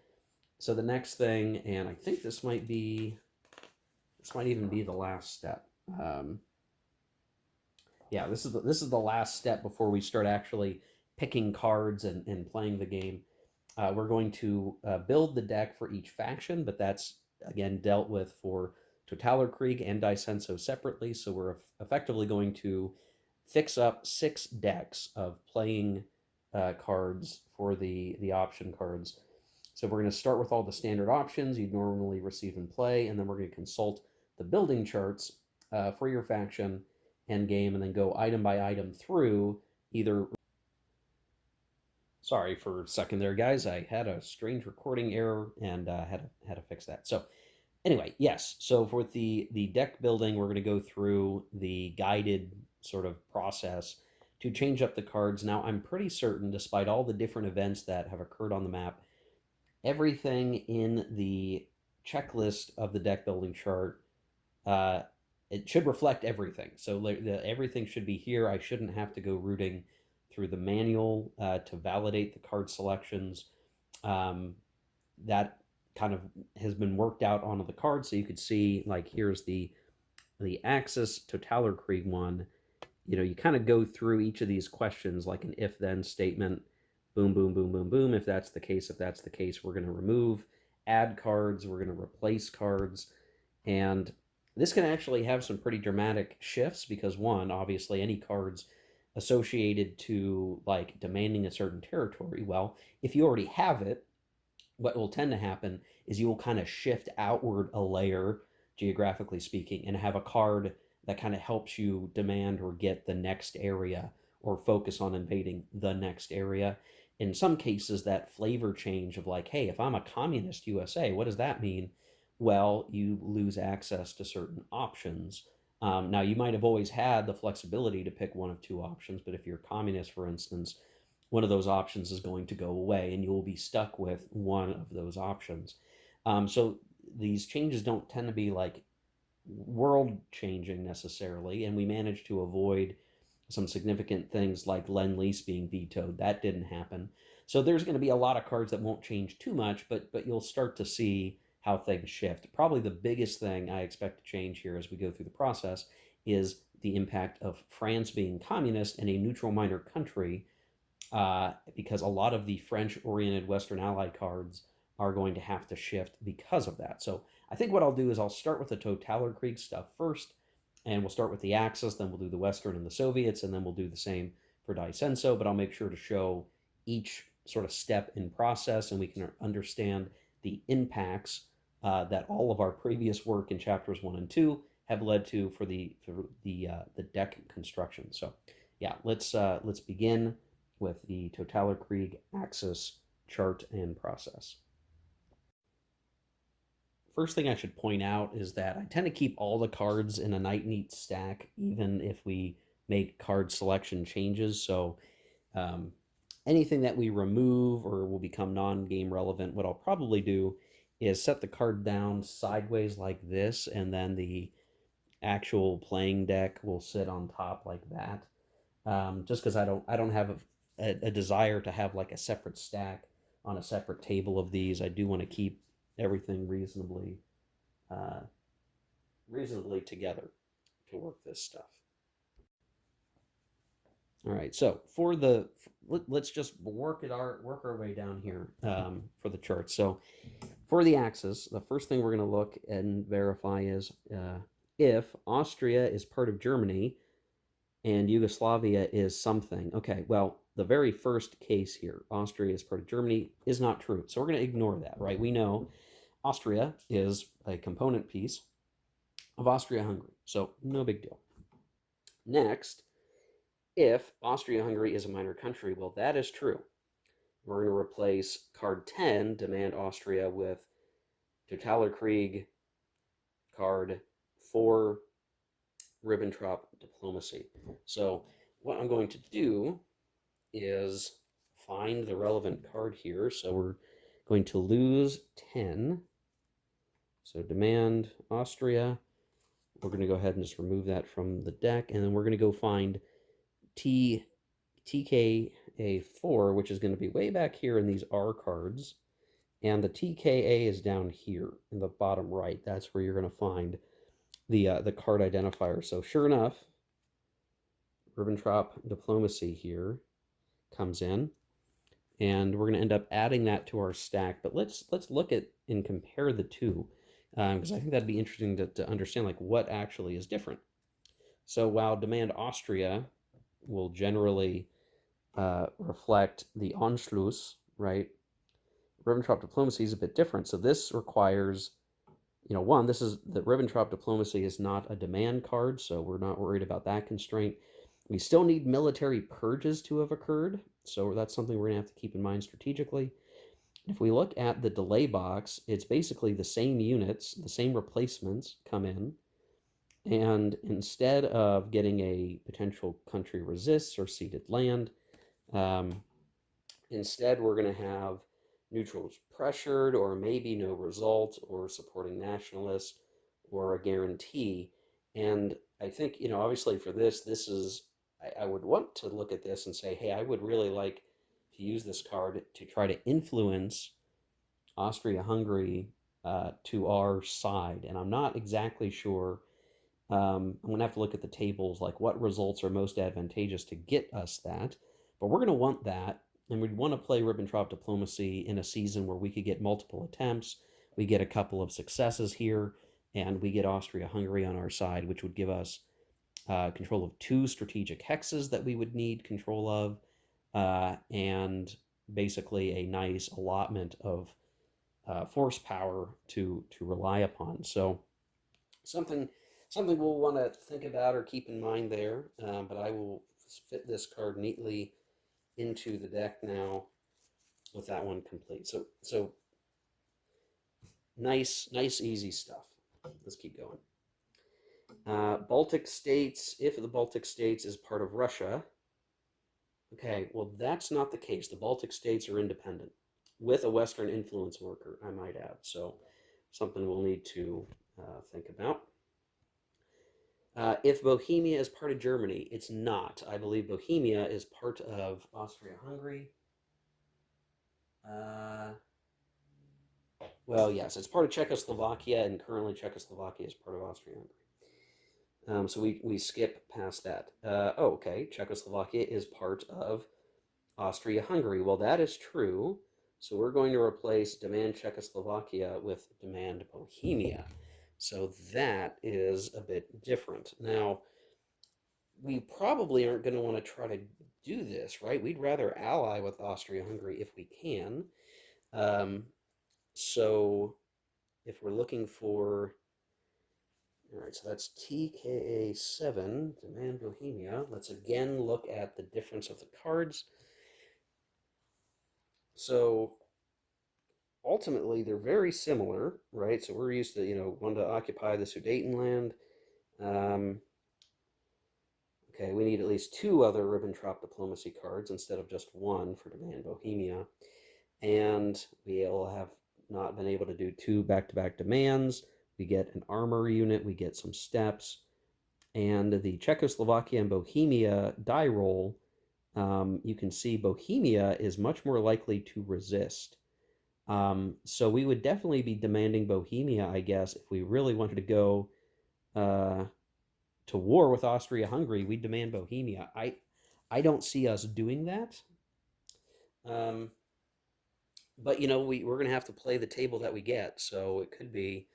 So the next thing, and I think this might even be the last step. Yeah, this is the last step before we start actually picking cards and playing the game. We're going to build the deck for each faction, but that's again dealt with for Totalerkrieg and Dicenso separately. So we're effectively going to fix up 6 decks of playing cards for the option cards. So we're going to start with all the standard options you'd normally receive and play, and then we're going to consult the building charts for your faction end game, and then go item by item through either. Sorry for a second there, guys. I had a strange recording error and had to fix that. So anyway, yes. So for the deck building, we're going to go through the guided sort of process to change up the cards. Now, I'm pretty certain, despite all the different events that have occurred on the map, everything in the checklist of the deck building chart, uh, it should reflect everything. So everything should be here. I shouldn't have to go rooting through the manual to validate the card selections. That kind of has been worked out onto the card, so you could see, like, here's the Axis Totalerkrieg one. You kind of go through each of these questions like an if-then statement. Boom, boom, boom, boom, boom. If that's the case, we're going to remove, add cards, we're going to replace cards. And this can actually have some pretty dramatic shifts because, one, obviously any cards associated to like demanding a certain territory, well, if you already have it, what will tend to happen is you will kind of shift outward a layer, geographically speaking, and have a card that kind of helps you demand or get the next area or focus on invading the next area. In some cases, that flavor change of like, hey, if I'm a communist USA, what does that mean? Well, you lose access to certain options. Now, you might have always had the flexibility to pick one of 2 options, but if you're communist, for instance, one of those options is going to go away and you will be stuck with one of those options. So these changes don't tend to be like world changing necessarily, and we managed to avoid some significant things like Lend-Lease being vetoed. That didn't happen. So there's going to be a lot of cards that won't change too much, but you'll start to see how things shift. Probably the biggest thing I expect to change here as we go through the process is the impact of France being communist and a neutral minor country, because a lot of the French-oriented Western Allied cards are going to have to shift because of that. So I think what I'll do is I'll start with the Totalerkrieg stuff first, and we'll start with the Axis, then we'll do the Western and the Soviets, and then we'll do the same for Dicenso, but I'll make sure to show each sort of step in process, and we can understand the impacts that all of our previous work in chapters 1 and 2 have led to for the deck construction. So yeah, let's begin with the Totalerkrieg Axis chart and process. First thing I should point out is that I tend to keep all the cards in a night-neat stack, even if we make card selection changes. So anything that we remove or will become non-game relevant, what I'll probably do is set the card down sideways like this, and then the actual playing deck will sit on top like that. Just because I don't have a desire to have like a separate stack on a separate table of these. I do want to keep everything reasonably together to work this stuff. All right, so let's just work our way down here for the chart. So for the axis, the first thing we're going to look and verify is if Austria is part of Germany and Yugoslavia is something. Okay, well, the very first case here, Austria is part of Germany, is not true. So we're going to ignore that, right? We know Austria is a component piece of Austria-Hungary, so no big deal. Next, if Austria-Hungary is a minor country, well, that is true. We're going to replace card 10, Demand Austria, with Totalerkrieg card 4, Ribbentrop Diplomacy. So what I'm going to do is find the relevant card here. So we're going to lose 10. So Demand Austria. We're going to go ahead and just remove that from the deck, and then we're going to go find TKA TKA4, which is going to be way back here in these R cards, and the TKA is down here in the bottom right. That's where you're going to find the card identifier. So sure enough, Ribbentrop Diplomacy here comes in, and we're going to end up adding that to our stack. But let's look at and compare the two, because I think that'd be interesting to understand like what actually is different. So while Demand Austria will generally reflect the Anschluss, right? Ribbentrop Diplomacy is a bit different. So this requires, one, this is the Ribbentrop Diplomacy is not a demand card, so we're not worried about that constraint. We still need military purges to have occurred, so that's something we're going to have to keep in mind strategically. If we look at the delay box, it's basically the same units, the same replacements come in, and instead of getting a potential country resists or ceded land, instead we're going to have neutrals pressured, or maybe no result, or supporting nationalists, or a guarantee. And I think, obviously for this is, I would want to look at this and say, hey, I would really like to use this card to try to influence Austria-Hungary to our side. And I'm not exactly sure. I'm going to have to look at the tables, like what results are most advantageous to get us that. But we're going to want that, and we'd want to play Ribbentrop Diplomacy in a season where we could get multiple attempts. We get a couple of successes here, and we get Austria-Hungary on our side, which would give us control of 2 strategic hexes that we would need control of, and basically a nice allotment of force power to rely upon. So something we'll want to think about or keep in mind there. But I will fit this card neatly into the deck now with that one complete. So nice, easy stuff. Let's keep going. Baltic states. If the Baltic states is part of Russia, okay, well that's not the case. The Baltic states are independent with a Western influence marker, I might add. So something we'll need to think about. If Bohemia is part of Germany, it's not. I believe Bohemia is part of Austria-Hungary. Well, yes, it's part of Czechoslovakia, and currently Czechoslovakia is part of Austria-Hungary. So we skip past that. Okay, Czechoslovakia is part of Austria-Hungary. Well, that is true. So we're going to replace Demand Czechoslovakia with Demand Bohemia. So that is a bit different. Now, we probably aren't going to want to try to do this, right? We'd rather ally with Austria-Hungary if we can. So if we're looking for, all right, so that's TKA7, Demand Bohemia. Let's again look at the difference of the cards. So ultimately, they're very similar, right? So we're used to, one to occupy the Sudetenland. Okay, we need at least 2 other Ribbentrop Diplomacy cards instead of just 1 for Demand Bohemia. And we'll have not been able to do 2 back-to-back demands. We get an armor unit, we get some steps, and the Czechoslovakia and Bohemia die roll, you can see Bohemia is much more likely to resist. So we would definitely be demanding Bohemia, I guess, if we really wanted to go to war with Austria-Hungary. We'd demand Bohemia. I don't see us doing that. But we're going to have to play the table that we get, so it could be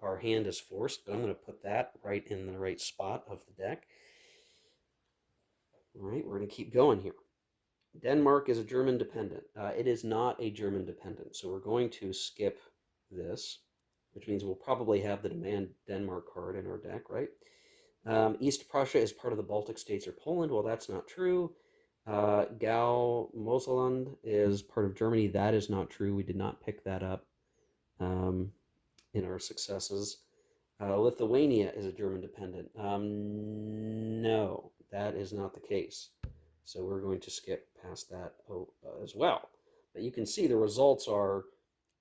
our hand is forced, but I'm going to put that right in the right spot of the deck. All right, we're going to keep going here. Denmark is a German dependent. It is not a German dependent, so we're going to skip this, which means we'll probably have the Demand Denmark card in our deck, right? East Prussia is part of the Baltic states or Poland. Well, that's not true. Gau-Moselland is part of Germany. That is not true. We did not pick that up in our successes. Lithuania is a German dependent. No, that is not the case. So we're going to skip past that as well. But you can see the results are,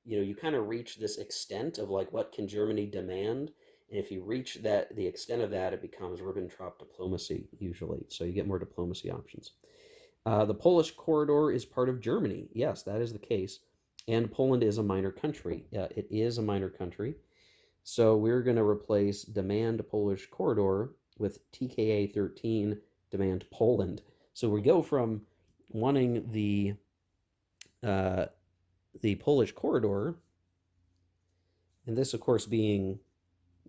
you kind of reach this extent of like what can Germany demand. And if you reach the extent of that, it becomes Ribbentrop Diplomacy usually. So you get more diplomacy options. The Polish corridor is part of Germany. Yes, that is the case. And Poland is a minor country. It is a minor country. So we're going to replace demand Polish corridor with TKA 13 demand Poland. So we go from wanting uh, the Polish corridor, and this, of course, being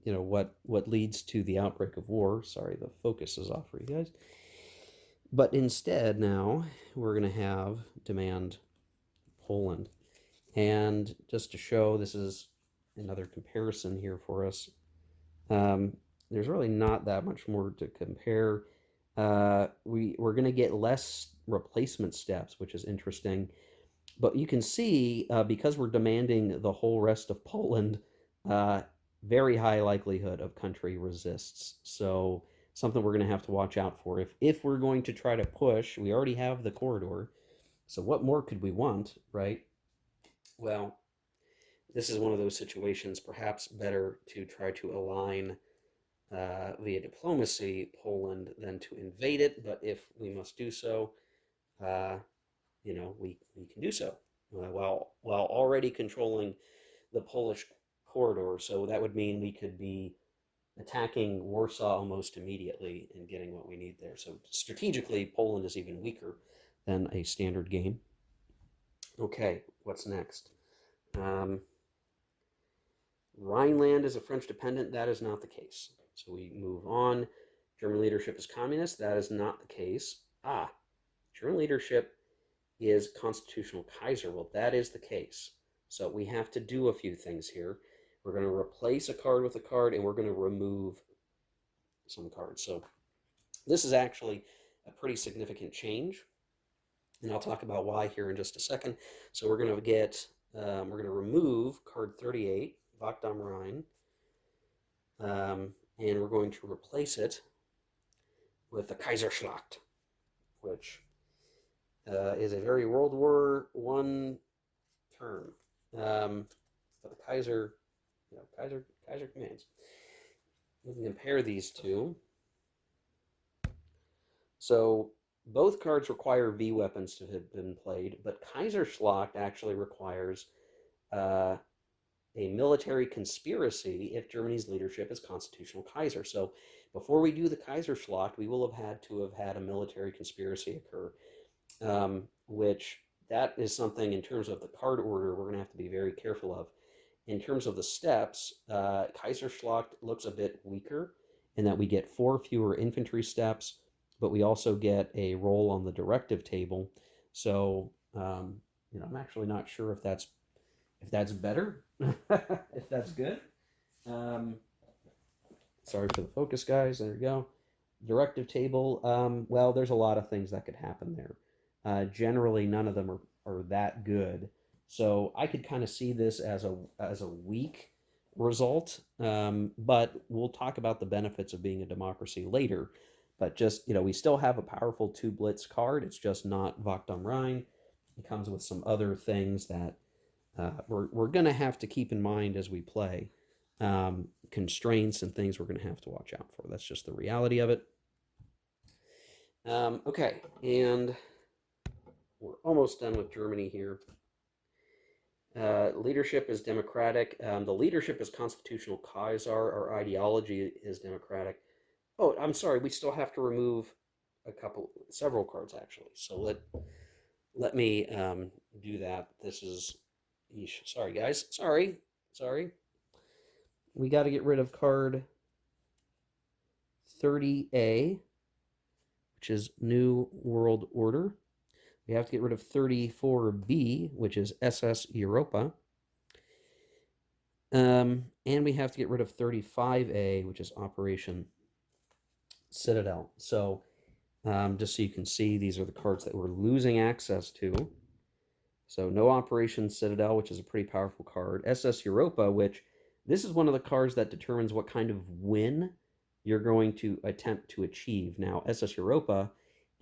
what leads to the outbreak of war. Sorry, the focus is off for you guys. But instead, now we're going to have demand Poland. And just to show, this is another comparison here for us. There's really not that much more to compare. We're going to get less replacement steps, which is interesting. But you can see, because we're demanding the whole rest of Poland, uh, very high likelihood of country resists. So something we're going to have to watch out for. If we're going to try to push, we already have the corridor. So what more could we want, right? Well, this is one of those situations, perhaps better to try to align via diplomacy Poland than to invade it. But if we must do so, uh, we can do so while already controlling the Polish corridor. So that would mean we could be attacking Warsaw almost immediately and getting what we need there. So strategically, Poland is even weaker than a standard game. Okay, what's next? Um, Rhineland is a French dependent. That is not the case. So we move on. German leadership is communist. That is not the case. German leadership is constitutional Kaiser. Well, that is the case. So we have to do a few things here. We're going to replace a card with a card, and we're going to remove some cards. So this is actually a pretty significant change, and I'll talk about why here in just a second. So we're going to remove card 38, Wacht am Rhein, and we're going to replace it with the Kaiserschlacht, which is a very World War I term. But the Kaiser, Kaiser commands. We can compare these two. So both cards require V weapons to have been played, but Kaiserschlacht actually requires uh, a military conspiracy if Germany's leadership is constitutional Kaiser. So before we do the Kaiserschlacht, we will have had a military conspiracy occur, which that is something in terms of the card order we're going to have to be very careful of. In terms of the steps, Kaiserschlacht looks a bit weaker in that we get 4 fewer infantry steps, but we also get a roll on the directive table. So, I'm actually not sure if that's better, if that's good. Um, Sorry for the focus, guys. There you go. Directive table. Well, there's a lot of things that could happen there. Generally, none of them are that good. So I could kind of see this as a weak result. But we'll talk about the benefits of being a democracy later. But just we still have a powerful 2 blitz card. It's just not Wacht am Rhein. It comes with some other things that we're going to have to keep in mind as we play. Constraints and things we're going to have to watch out for. That's just the reality of it. Okay, and we're almost done with Germany here. Leadership is democratic. The leadership is constitutional Kaiser. Our ideology is democratic. Oh, I'm sorry. We still have to remove several cards actually. So let me do that. This is, sorry guys. Sorry. We got to get rid of card 30A, which is New World Order. We have to get rid of 34B, which is SS Europa. And we have to get rid of 35A, which is Operation Citadel. So just so you can see, these are the cards that we're losing access to. So no Operation Citadel, which is a pretty powerful card. SS Europa, which this is one of the cards that determines what kind of win you're going to attempt to achieve. Now, SS Europa,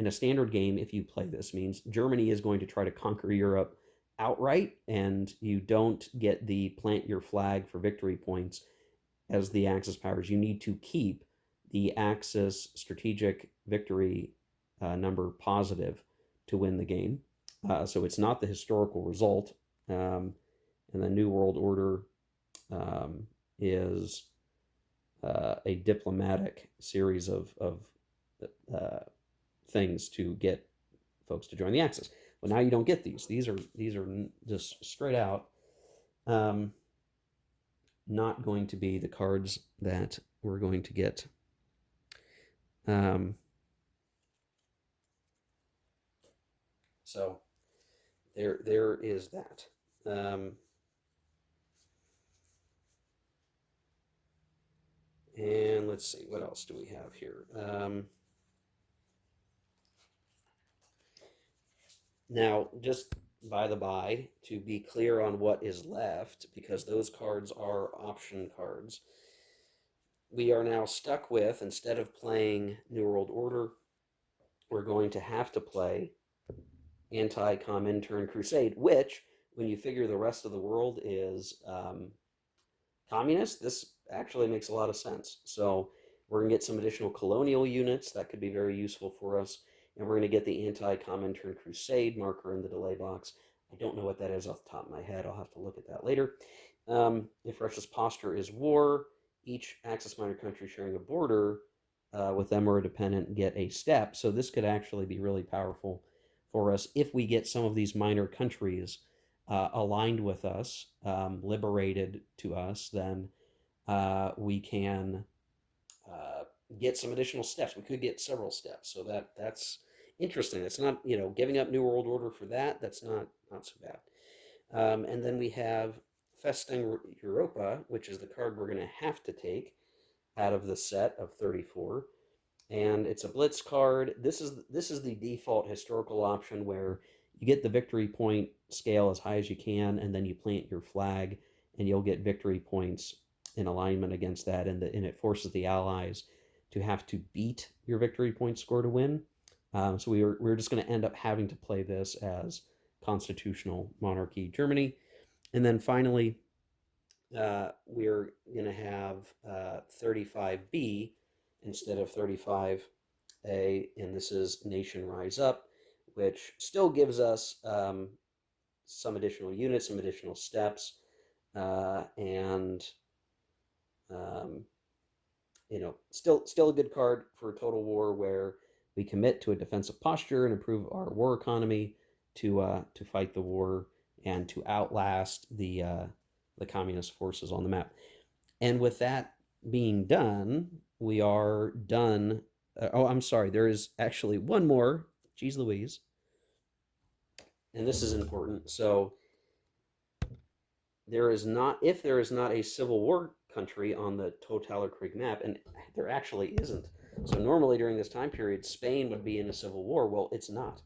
in a standard game, if you play this, means Germany is going to try to conquer Europe outright, and you don't get the plant your flag for victory points as the Axis powers. You need to keep the Axis strategic victory number positive to win the game. So it's not the historical result. And the New World Order is a diplomatic series of uh, things to get folks to join the Axis. But now you don't get these. These are just straight out um, not going to be the cards that we're going to get. Um, so there is that. And let's see, what else do we have here? Now, just by the by, to be clear on what is left, because those cards are option cards, we are now stuck with, instead of playing New World Order, we're going to have to play Anti-Comintern Crusade, which, when you figure the rest of the world is communist, this actually makes a lot of sense. So we're going to get some additional colonial units that could be very useful for us. And we're going to get the Anti-Comintern Crusade marker in the delay box. I don't know what that is off the top of my head. I'll have to look at that later. If Russia's posture is war, each Axis minor country sharing a border with them or a dependent get a step. So this could actually be really powerful for us if we get some of these minor countries aligned with us, liberated to us, then we can get some additional steps. We could get several steps, so that's interesting. It's not, giving up New World Order for that. That's not so bad. And then we have Festung Europa, which is the card we're going to have to take out of the set of 34. And it's a blitz card. This is the default historical option where you get the victory point scale as high as you can, and then you plant your flag, and you'll get victory points in alignment against that, and it forces the allies to have to beat your victory point score to win. So we're just going to end up having to play this as constitutional monarchy Germany, and then finally we're going to have 35B instead of 35A, and this is Nation Rise Up, which still gives us some additional units, some additional steps, and um, still a good card for a total war where we commit to a defensive posture and improve our war economy to fight the war and to outlast the communist forces on the map. And with that being done, we are done. Oh, I'm sorry. There is actually one more. Geez Louise. And this is important. So if there is not a civil war country on the Totaler Krieg map, and there actually isn't. So normally during this time period, Spain would be in a civil war. Well, it's not.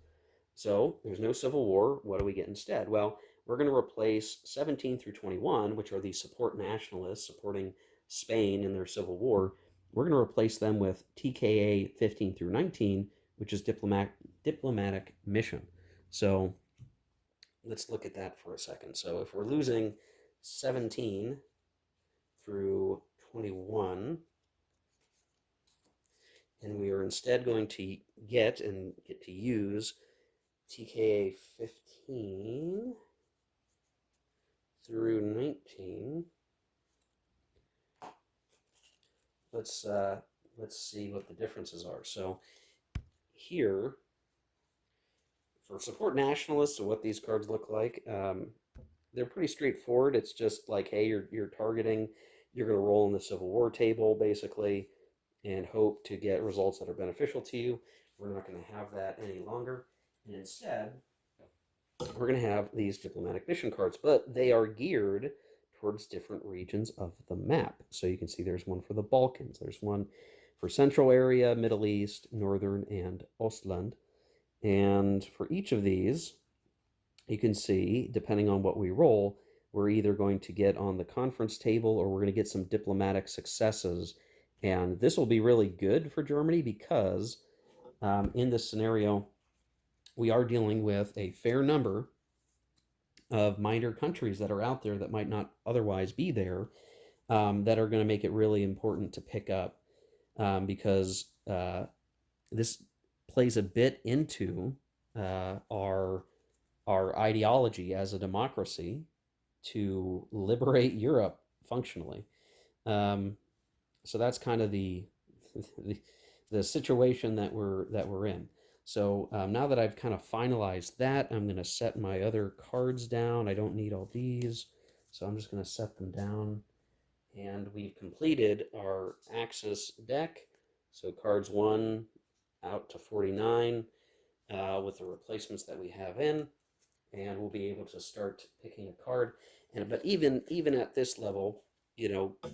So there's no civil war. What do we get instead? Well, we're going to replace 17 through 21, which are the support nationalists supporting Spain in their civil war. We're going to replace them with TKA 15 through 19, which is diplomatic mission. So let's look at that for a second. So if we're losing 17 through 21, and we are instead going to get to use TKA 15 through 19. Let's see what the differences are. So here, for support nationalists, so what these cards look like, they're pretty straightforward. It's just like, hey, you're targeting, you're going to roll in the Civil War table basically, and hope to get results that are beneficial to you. We're not going to have that any longer, and instead, we're going to have these diplomatic mission cards, but they are geared towards different regions of the map. So you can see there's one for the Balkans, there's one for Central area, Middle East, Northern, and Ostland. And for each of these, you can see, depending on what we roll, we're either going to get on the conference table or we're going to get some diplomatic successes. And this will be really good for Germany because in this scenario, we are dealing with a fair number of minor countries that are out there that might not otherwise be there, that are going to make it really important to pick up, because this plays a bit into our ideology as a democracy to liberate Europe functionally. Um, so that's kind of the, the situation that we're in. So now that I've kind of finalized that, I'm going to set my other cards down. I don't need all these, so I'm just going to set them down. And we've completed our Axis deck. So cards 1 out to 49 with the replacements that we have in, and we'll be able to start picking a card. And but even at this level,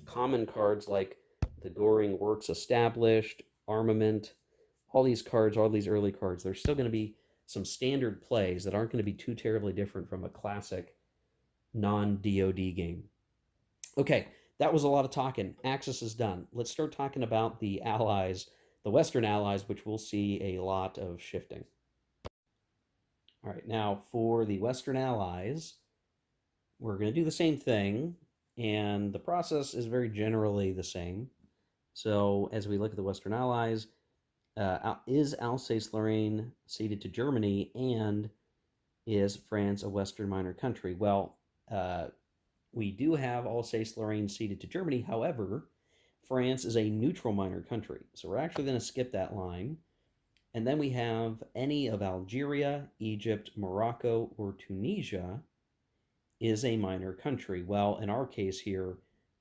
common cards like the Goring Works Established, Armament, all these cards, all these early cards, there's still going to be some standard plays that aren't going to be too terribly different from a classic non-DoD game. Okay, that was a lot of talking. Axis is done. Let's start talking about the allies, the Western allies, which we'll see a lot of shifting. All right, now for the Western allies, we're going to do the same thing, and the process is very generally the same. So as we look at the Western allies, is Alsace-Lorraine ceded to Germany, and is France a Western minor country? Well, we do have Alsace-Lorraine ceded to Germany. However, France is a neutral minor country. So we're actually going to skip that line. And then we have any of Algeria, Egypt, Morocco, or Tunisia is a minor country. Well, in our case here,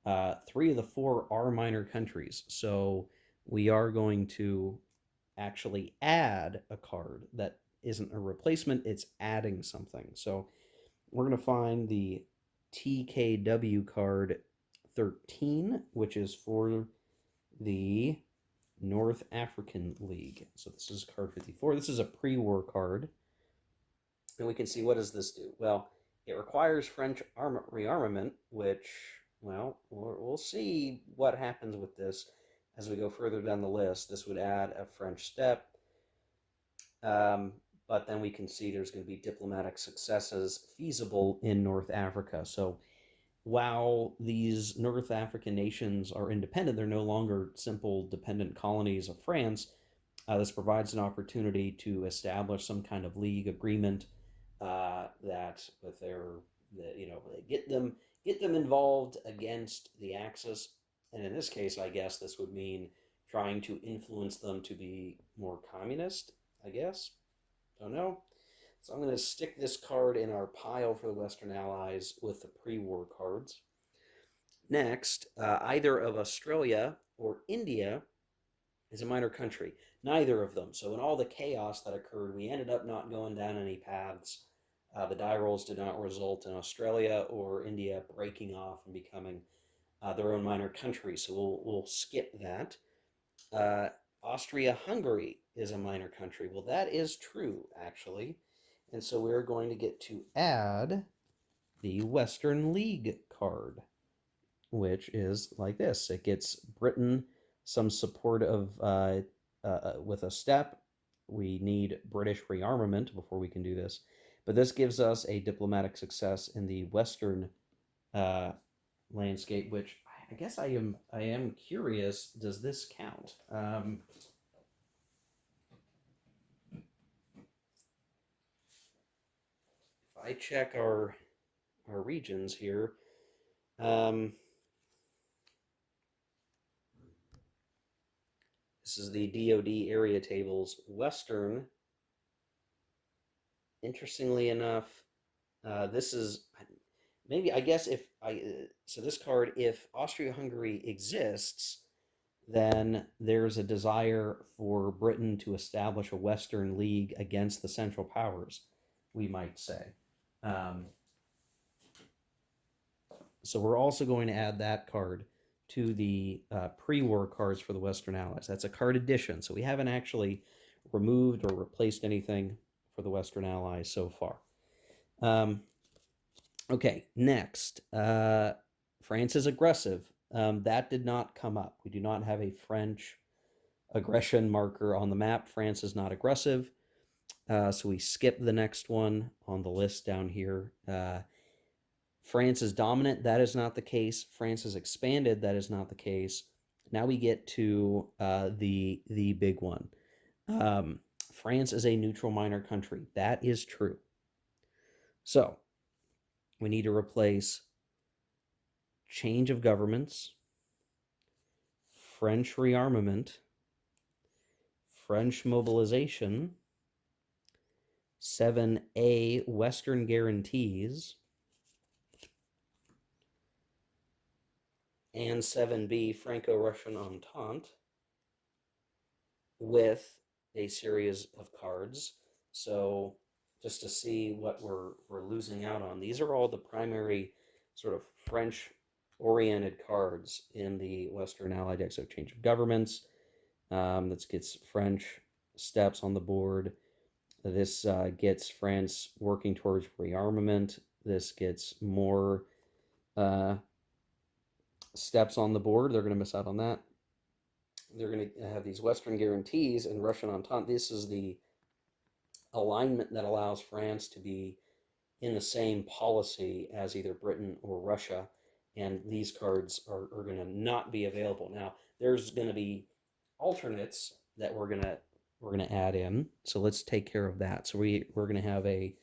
3 of the 4 are minor countries. So we are going to actually add a card that isn't a replacement, it's adding something. So we're going to find the TKW card 13, which is for the North African League. So this is card 54. This is a pre-war card. And we can see, what does this do? Well, it requires French rearmament, which, well, we'll see what happens with this as we go further down the list. This would add a French step. But then we can see there's going to be diplomatic successes feasible in North Africa. So while these North African nations are independent, they're no longer simple dependent colonies of France. This provides an opportunity to establish some kind of league agreement that, with their, get them involved against the Axis. And in this case, I guess this would mean trying to influence them to be more communist. I guess, don't know. So I'm going to stick this card in our pile for the Western Allies with the pre-war cards. Next, either of Australia or India is a minor country. Neither of them. So in all the chaos that occurred, we ended up not going down any paths. The die rolls did not result in Australia or India breaking off and becoming their own minor country. So we'll skip that. Austria-Hungary is a minor country. Well, that is true, actually. And so we're going to get to add the Western League card, which is like this. It gets Britain some support of with a step. We need British rearmament before we can do this. But this gives us a diplomatic success in the Western landscape, which I guess I am curious. Does this count? If I check our regions here, this is the DoD area tables. Western, interestingly enough, this is maybe, I guess, if I so this card, if Austria-Hungary exists, then there's a desire for Britain to establish a Western League against the Central Powers, we might say. Um, so we're also going to add that card to the pre-war cards for the Western Allies. That's a card addition, so we haven't actually removed or replaced anything for the Western Allies so far. Okay, next. France is aggressive. That did not come up. We do not have a French aggression marker on the map. France is not aggressive. So we skip the next one on the list down here. France is dominant. That is not the case. France is expanded. That is not the case. Now we get to the big one. France is a neutral minor country. That is true. So we need to replace change of governments, French rearmament, French mobilization, 7A Western guarantees, and 7B Franco-Russian Entente with a series of cards. So just to see what we're losing out on, these are all the primary sort of French oriented cards in the Western Allied deck. So change of governments, that gets French steps on the board. This gets France working towards rearmament. This gets more steps on the board. They're going to miss out on that. They're going to have these Western guarantees and Russian Entente. This is the alignment that allows France to be in the same policy as either Britain or Russia. And these cards are going to not be available. Now, there's going to be alternates that we're gonna add in. So let's take care of that. So we're gonna have a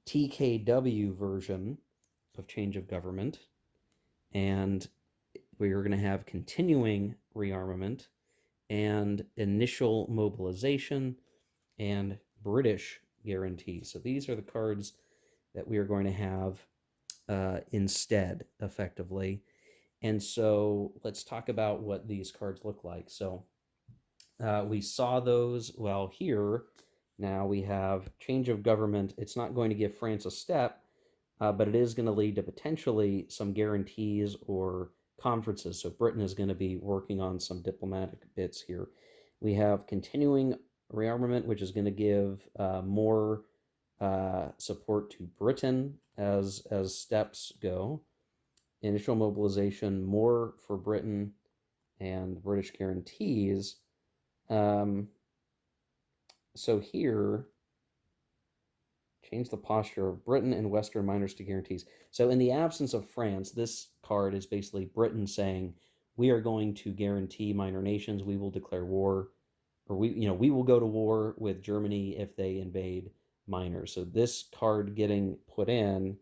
TKW version of change of government, and we are gonna have continuing rearmament and initial mobilization and British guarantee. So these are the cards that we are going to have instead, effectively. And so let's talk about what these cards look like. So we saw those. Well, here now we have change of government. It's not going to give France a step, but it is going to lead to potentially some guarantees or conferences. So Britain is going to be working on some diplomatic bits here. We have continuing rearmament, which is going to give more support to Britain as steps go. Initial mobilization, more for Britain and British guarantees. So here, change the posture of Britain and Western minors to guarantees. So in the absence of France, this card is basically Britain saying, we are going to guarantee minor nations. We will declare war, or we will go to war with Germany if they invade minors. So this card getting put in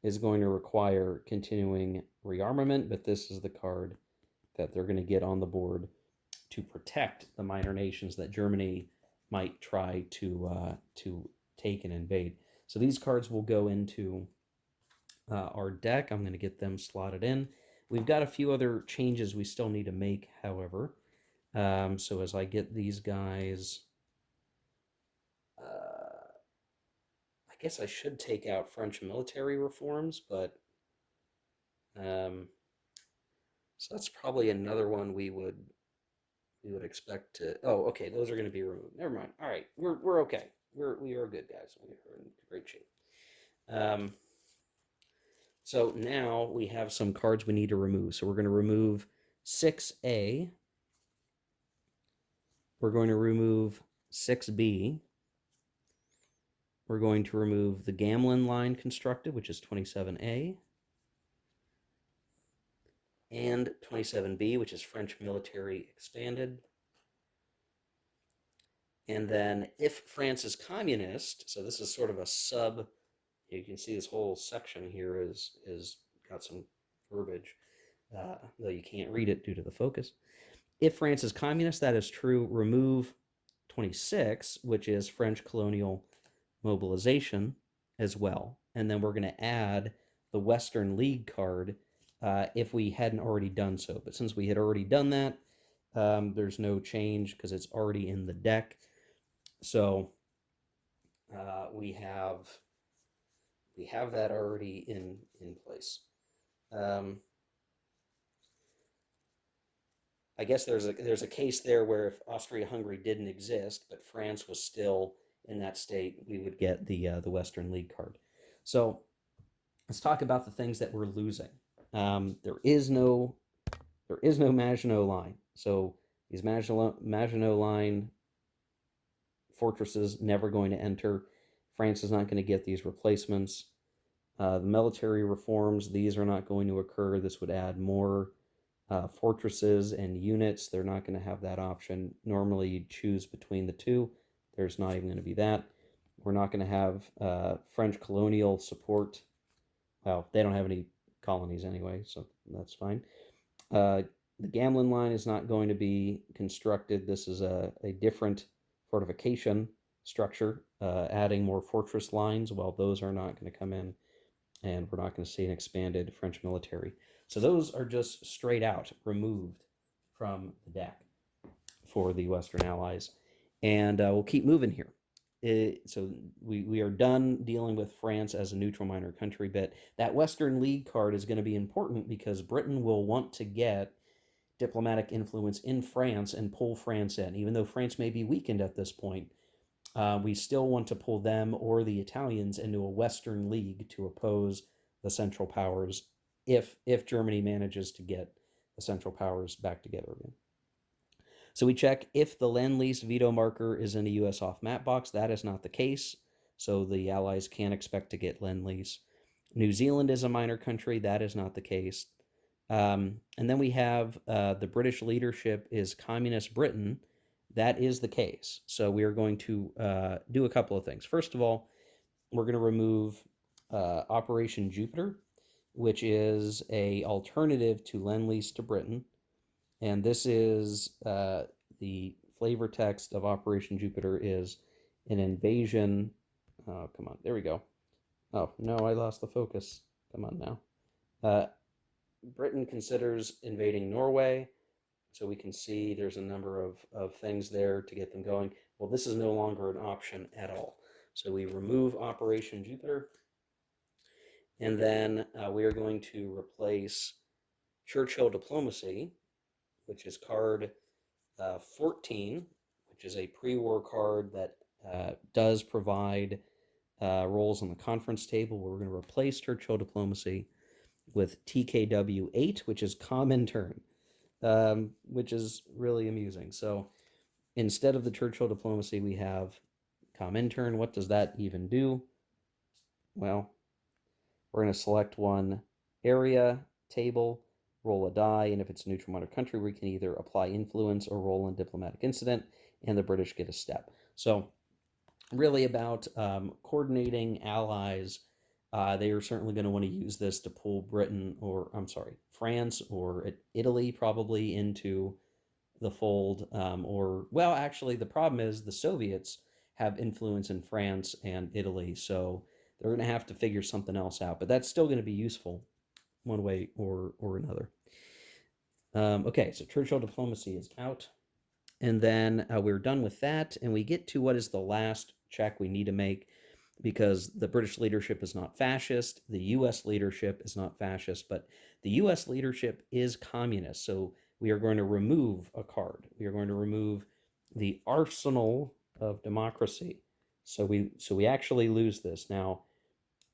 is going to require continuing rearmament, but this is the card that they're going to get on the board to protect the minor nations that Germany might try to take and invade. So these cards will go into our deck. I'm going to get them slotted in. We've got a few other changes we still need to make, however. So as I get these guys, I guess I should take out French military reforms, but so that's probably another one we would expect to. Oh, okay, those are going to be removed. Never mind. All right, we're okay. We are good, guys. We're in great shape. So now we have some cards we need to remove. So we're going to remove 6A. We're going to remove 6B. We're going to remove the Gamlin line constructed, which is 27A. And 27B, which is French military expanded. And then if France is communist, so this is sort of a sub, you can see this whole section here is got some verbiage, though you can't read it due to the focus. If France is communist, that is true. Remove 26, which is French colonial mobilization as well. And then we're going to add the Western League card if we hadn't already done so. But since we had already done that, there's no change because it's already in the deck. So we have that already in place. I guess there's a case there where if Austria-Hungary didn't exist, but France was still in that state, we would get the Western League card. So let's talk about the things that we're losing. There is no Maginot Line. So these Maginot Line fortresses never going to enter. France is not going to get these replacements. The military reforms, these are not going to occur. This would add more fortresses and units. They're not going to have that option. Normally, you choose between the two. There's not even going to be that. We're not going to have French colonial support. Well, they don't have any colonies anyway, so that's fine. Uh, the Gamlin line is not going to be constructed. This is a different fortification structure, adding more fortress lines. Well, those are not going to come in, and we're not going to see an expanded French military. So those are just straight out removed from the deck for the Western Allies. And we'll keep moving here. So we are done dealing with France as a neutral minor country, but that Western League card is going to be important because Britain will want to get diplomatic influence in France and pull France in. Even though France may be weakened at this point, we still want to pull them or the Italians into a Western League to oppose the Central Powers if Germany manages to get the Central Powers back together again. So we check if the Lend-Lease veto marker is in a U.S. off-map box. That is not the case. So the Allies can't expect to get Lend-Lease. New Zealand is a minor country. That is not the case. And then we have the British leadership is Communist Britain. That is the case. So we are going to do a couple of things. First of all, we're going to remove Operation Jupiter, which is a alternative to Lend-Lease to Britain. And this is the flavor text of Operation Jupiter is an invasion. Oh, come on. There we go. Oh, no, I lost the focus. Come on now. Britain considers invading Norway. So we can see there's a number of things there to get them going. Well, this is no longer an option at all. So we remove Operation Jupiter. And then we are going to replace Churchill Diplomacy, which is card 14, which is a pre-war card that does provide roles on the conference table. We're going to replace Churchill Diplomacy with TKW 8, which is Comintern, which is really amusing. So instead of the Churchill Diplomacy, we have Comintern. What does that even do? Well, we're going to select one area, table, roll a die, and if it's a neutral minor country, we can either apply influence or roll in diplomatic incident, and the British get a step. So really about coordinating allies. They are certainly going to want to use this to pull Britain, or I'm sorry, France or Italy probably into the fold. Or, well, actually, the problem is the Soviets have influence in France and Italy, so they're going to have to figure something else out. But that's still going to be useful one way or another. Okay, so Churchill diplomacy is out. And then we're done with that, and we get to what is the last check we need to make, because the British leadership is not fascist, the US leadership is not fascist, but the US leadership is communist. So we are going to remove a card. We are going to remove the arsenal of democracy. So we actually lose this. Now,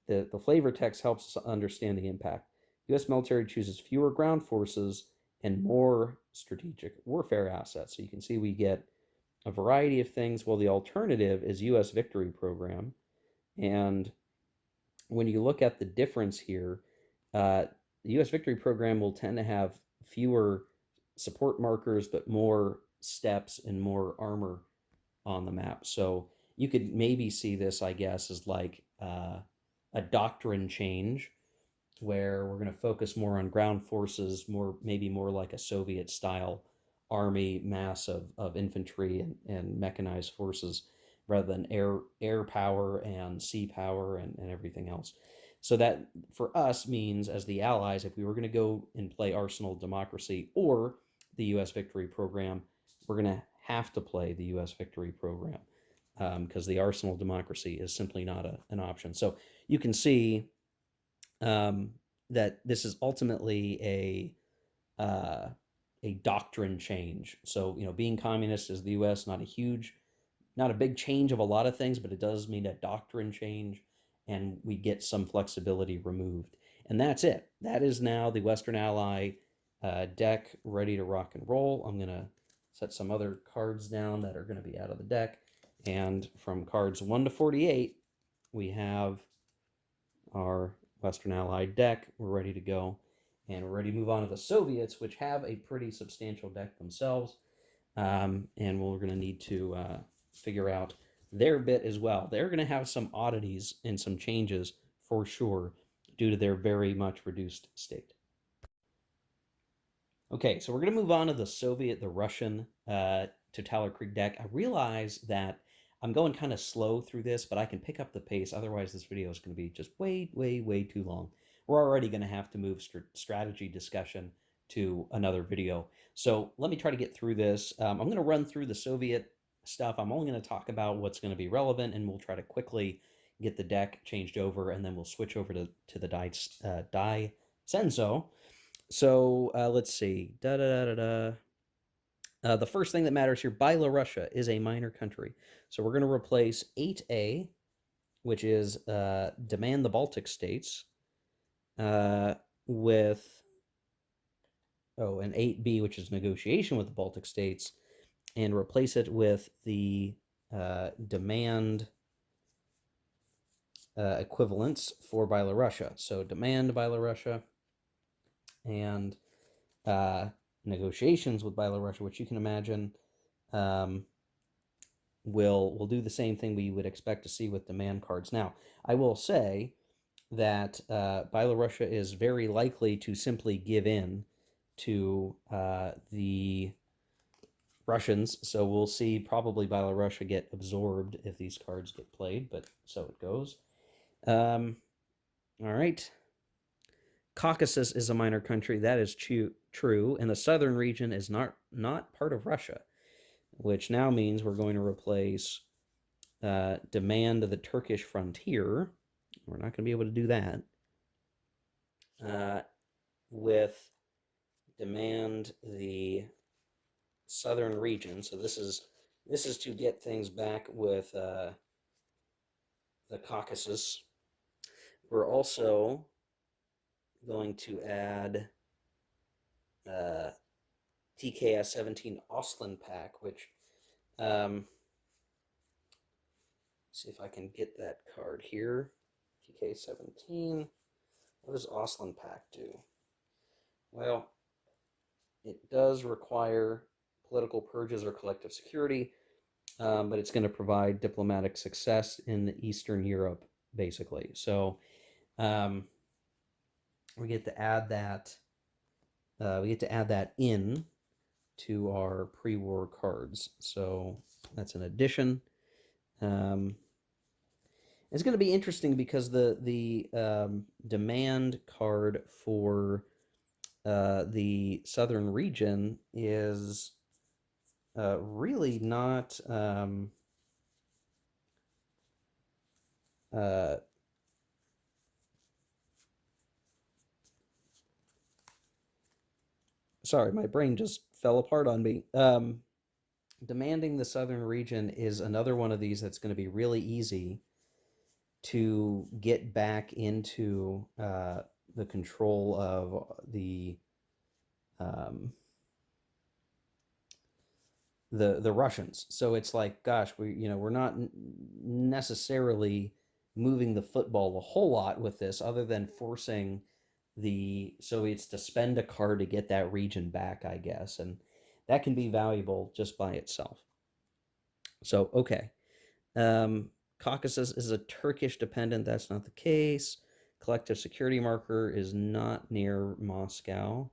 the flavor text helps us understand the impact. US military chooses fewer ground forces and more strategic warfare assets. So you can see we get a variety of things. Well, the alternative is US Victory Program. And when you look at the difference here, the US Victory Program will tend to have fewer support markers, but more steps and more armor on the map. So you could maybe see this, I guess, as like a doctrine change where we're going to focus more on ground forces, maybe more like a Soviet style army mass of infantry and mechanized forces rather than air power and sea power and everything else. So that for us means, as the Allies, if we were going to go and play Arsenal Democracy or the US Victory Program, we're going to have to play the US Victory Program because the Arsenal Democracy is simply not an option. So you can see that this is ultimately a doctrine change. So being communist is the U.S. Not a big change of a lot of things, but it does mean a doctrine change, and we get some flexibility removed. And that's it. That is now the Western Ally deck ready to rock and roll. I'm gonna set some other cards down that are going to be out of the deck, and from cards 1 to 48, we have our Western Allied deck. We're ready to go. And we're ready to move on to the Soviets, which have a pretty substantial deck themselves. And we're going to need to figure out their bit as well. They're going to have some oddities and some changes for sure due to their very much reduced state. Okay, so we're going to move on to the Russian Totaler Creek deck. I realize that I'm going kind of slow through this, but I can pick up the pace. Otherwise, this video is going to be just way, way, way too long. We're already going to have to move strategy discussion to another video. So let me try to get through this. I'm going to run through the Soviet stuff. I'm only going to talk about what's going to be relevant, and we'll try to quickly get the deck changed over, and then we'll switch over to the Dai Senso. So let's see. The first thing that matters here, Byelorusia is a minor country. So we're going to replace 8A, which is demand the Baltic states, with, and 8B, which is negotiation with the Baltic states, and replace it with the demand equivalents for Byelorusia. So demand Byelorusia and negotiations with Byelorusia, which you can imagine will do the same thing we would expect to see with demand cards. Now, I will say that Byelorusia is very likely to simply give in to the Russians, so we'll see probably Byelorusia get absorbed if these cards get played, but so it goes. All right. Caucasus is a minor country. That is true, and the southern region is not part of Russia, which now means we're going to replace demand the Turkish frontier. We're not going to be able to do that with demand the southern region. So this is to get things back with the Caucasus. We're also going to add TKS 17 Auslan pack, which see if I can get that card here. TK 17. What does Auslan pack do? Well, it does require political purges or collective security, but it's going to provide diplomatic success in Eastern Europe, basically. So we get to add that. In to our pre-war cards. So that's an addition. It's going to be interesting because the demand card for the southern region is really not sorry, my brain just fell apart on me. Demanding the southern region is another one of these that's going to be really easy to get back into the control of the Russians. So it's like, gosh, we're not necessarily moving the football a whole lot with this, other than forcing the Soviets to spend a card to get that region back, I guess, and that can be valuable just by itself. So okay, Caucasus is a Turkish dependent. That's not the case. Collective security marker is not near Moscow.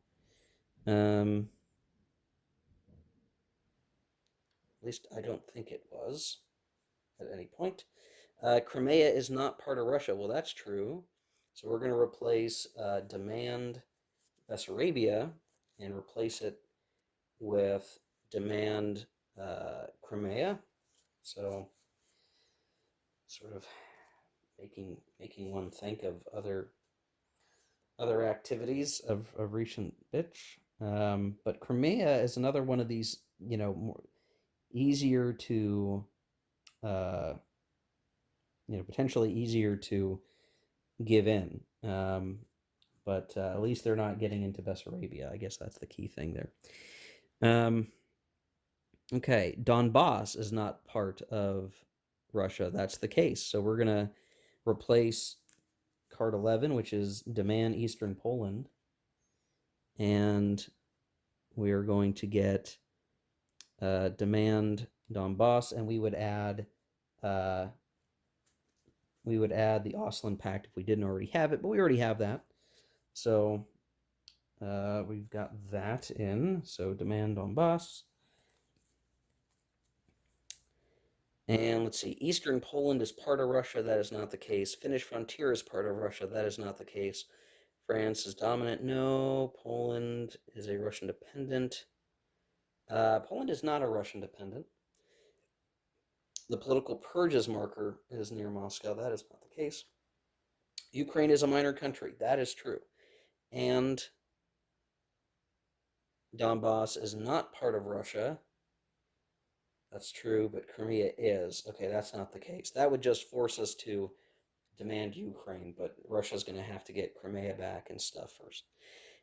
At least I don't think it was at any point. Crimea is not part of Russia. Well, that's true. So we're going to replace demand Bessarabia and replace it with demand Crimea. So sort of making one think of other activities of recent bitch. But Crimea is another one of these, more easier to, potentially easier to give in. But at least they're not getting into Bessarabia. I guess that's the key thing there. Okay, Donbass is not part of Russia. That's the case. So we're going to replace card 11, which is demand Eastern Poland. And we are going to get demand Donbass, and we would add uh, we would add the Osland Pact if we didn't already have it, but we already have that. So we've got that in. So demand Donbass. And let's see, Eastern Poland is part of Russia. That is not the case. Finnish frontier is part of Russia. That is not the case. France is dominant. No. Poland is a Russian dependent. Poland is not a Russian dependent. The political purges marker is near Moscow. That is not the case. Ukraine is a minor country. That is true. And Donbass is not part of Russia. That's true, but Crimea is. Okay, that's not the case. That would just force us to demand Ukraine, but Russia's going to have to get Crimea back and stuff first.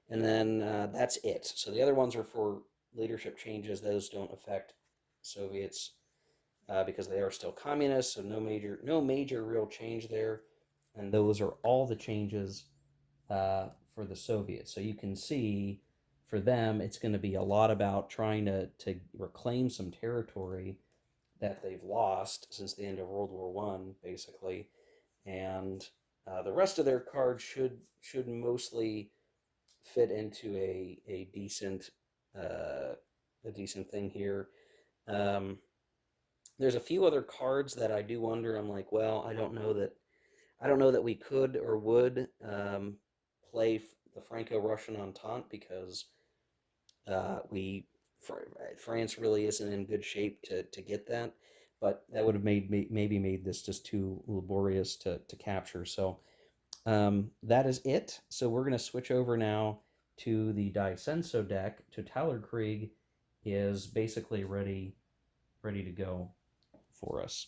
And then that's it. So the other ones are for leadership changes. Those don't affect Soviets because they are still communists. So no major real change there. And those are all the changes for the Soviets. So you can see for them, it's going to be a lot about trying to reclaim some territory that they've lost since the end of World War One, basically. And the rest of their cards should mostly fit into uh, a decent thing here. Um, there's a few other cards that I do wonder. I'm like, well, I don't know that we could or would play the Franco-Russian Entente because we France really isn't in good shape to get that. But that would have maybe made this just too laborious to capture. So that is it. So we're going to switch over now to the Daisenso deck. Totalerkrieg is basically ready to go for us.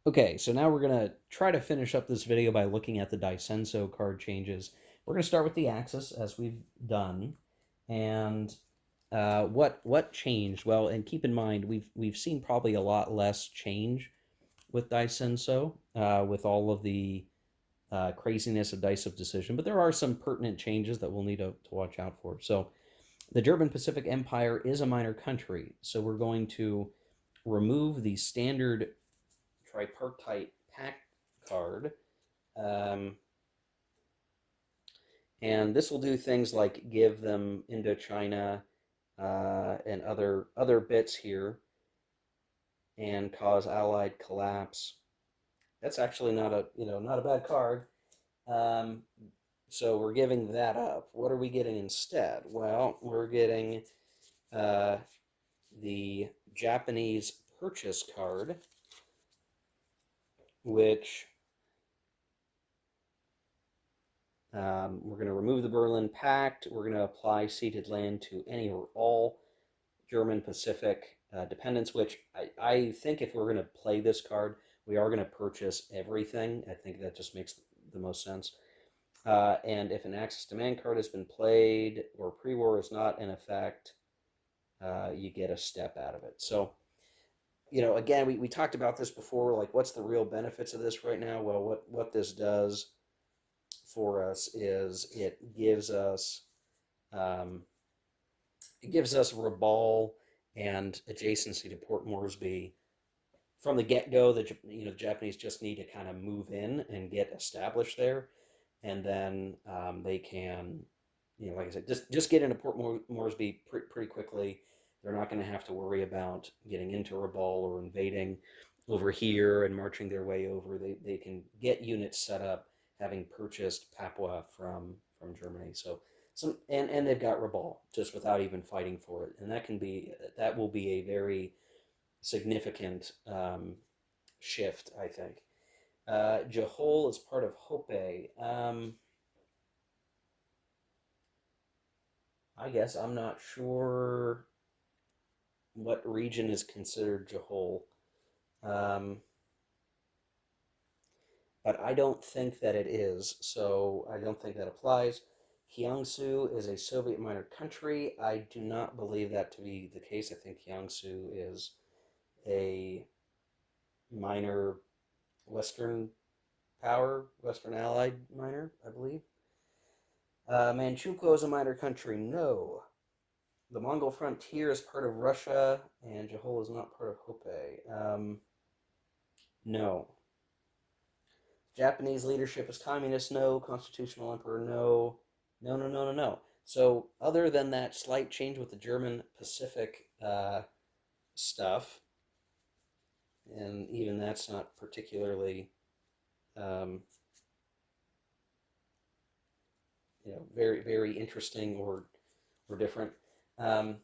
Okay, so now we're going to try to finish up this video by looking at the Daisenso card changes. We're going to start with the Axis, as we've done. And what changed? Well, and keep in mind, we've seen probably a lot less change with Daisenso, with all of the craziness of Dice of Decision, but there are some pertinent changes that we'll need to watch out for. So the German Pacific Empire is a minor country, so we're going to remove the standard tripartite pact card. Um, and this will do things like give them Indochina and other bits here, and cause Allied collapse. That's actually not a bad card. Um, so we're giving that up. What are we getting instead? Well, we're getting uh, the Japanese purchase card, which we're going to remove the Berlin Pact. We're going to apply ceded land to any or all German Pacific dependents, which I think if we're going to play this card, we are going to purchase everything. I think that just makes the most sense. And if an Axis demand card has been played or pre-war is not in effect, you get a step out of it. So, again, we talked about this before, like what's the real benefits of this right now? Well, what this does for us is um, it gives us Rabaul and adjacency to Port Moresby from the get-go. The Japanese just need to kind of move in and get established there, and then they can, like I said, just get into Port Moresby pretty quickly. They're not going to have to worry about getting into Rabaul or invading over here and marching their way over. They can get units set up, having purchased Papua from Germany. So and they've got Rabaul just without even fighting for it, and that will be a very significant shift, I think. Jehol is part of Hope. I guess I'm not sure what region is considered Jehol, um, but I don't think that it is, so I don't think that applies. Jiangsu is a Soviet minor country. I do not believe that to be the case. I think Jiangsu is a minor Western power, Western Allied minor, I believe. Manchukuo is a minor country. No. The Mongol frontier is part of Russia, and Jehol is not part of Hope. No. Japanese leadership is communist? No. Constitutional emperor? No. No, no, no, no, no. So, other than that slight change with the German Pacific stuff, and even that's not particularly, um, very, very interesting or different. Um,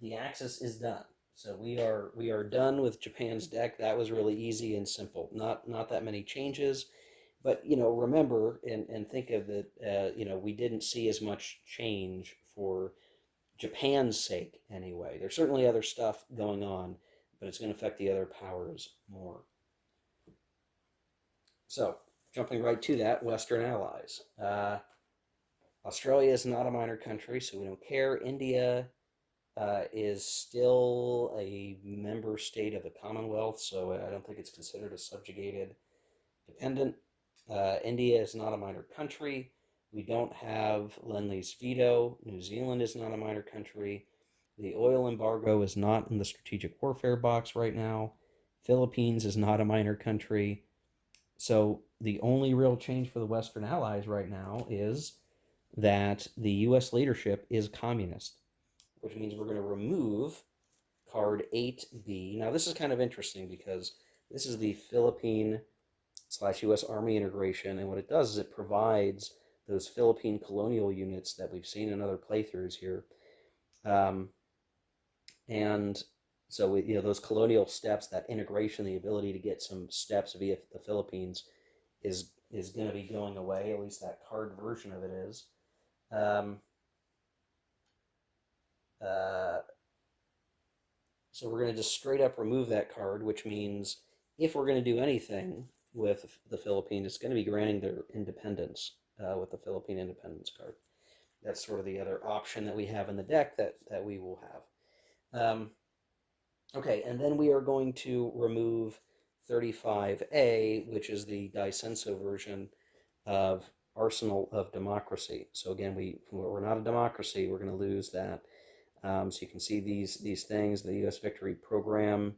the axis is done. So we are done with Japan's deck. That was really easy and simple. Not that many changes, but remember and think of it. We didn't see as much change for Japan's sake anyway. There's certainly other stuff going on, but it's going to affect the other powers more. So jumping right to that, Western allies. Australia is not a minor country, so we don't care. India is still a member state of the Commonwealth, so I don't think it's considered a subjugated dependent. India is not a minor country. We don't have Lend-Lease veto. New Zealand is not a minor country. The oil embargo is not in the strategic warfare box right now. Philippines is not a minor country. So the only real change for the Western Allies right now is that the U.S. leadership is communist, which means we're going to remove card 8B. Now, this is kind of interesting because this is the Philippine / U.S. Army integration, and what it does is it provides those Philippine colonial units that we've seen in other playthroughs here. And so, those colonial steps, that integration, the ability to get some steps via the Philippines is going to be going away, at least that card version of it is. Um, uh, So we're going to just straight up remove that card, which means if we're going to do anything with the Philippines, it's going to be granting their independence with the Philippine independence card. That's sort of the other option that we have in the deck that we will have. Okay, and then we are going to remove 35A, which is the Daisenso version of Arsenal of Democracy. So again, we're not a democracy. We're going to lose that. So you can see these things. The U.S. Victory Program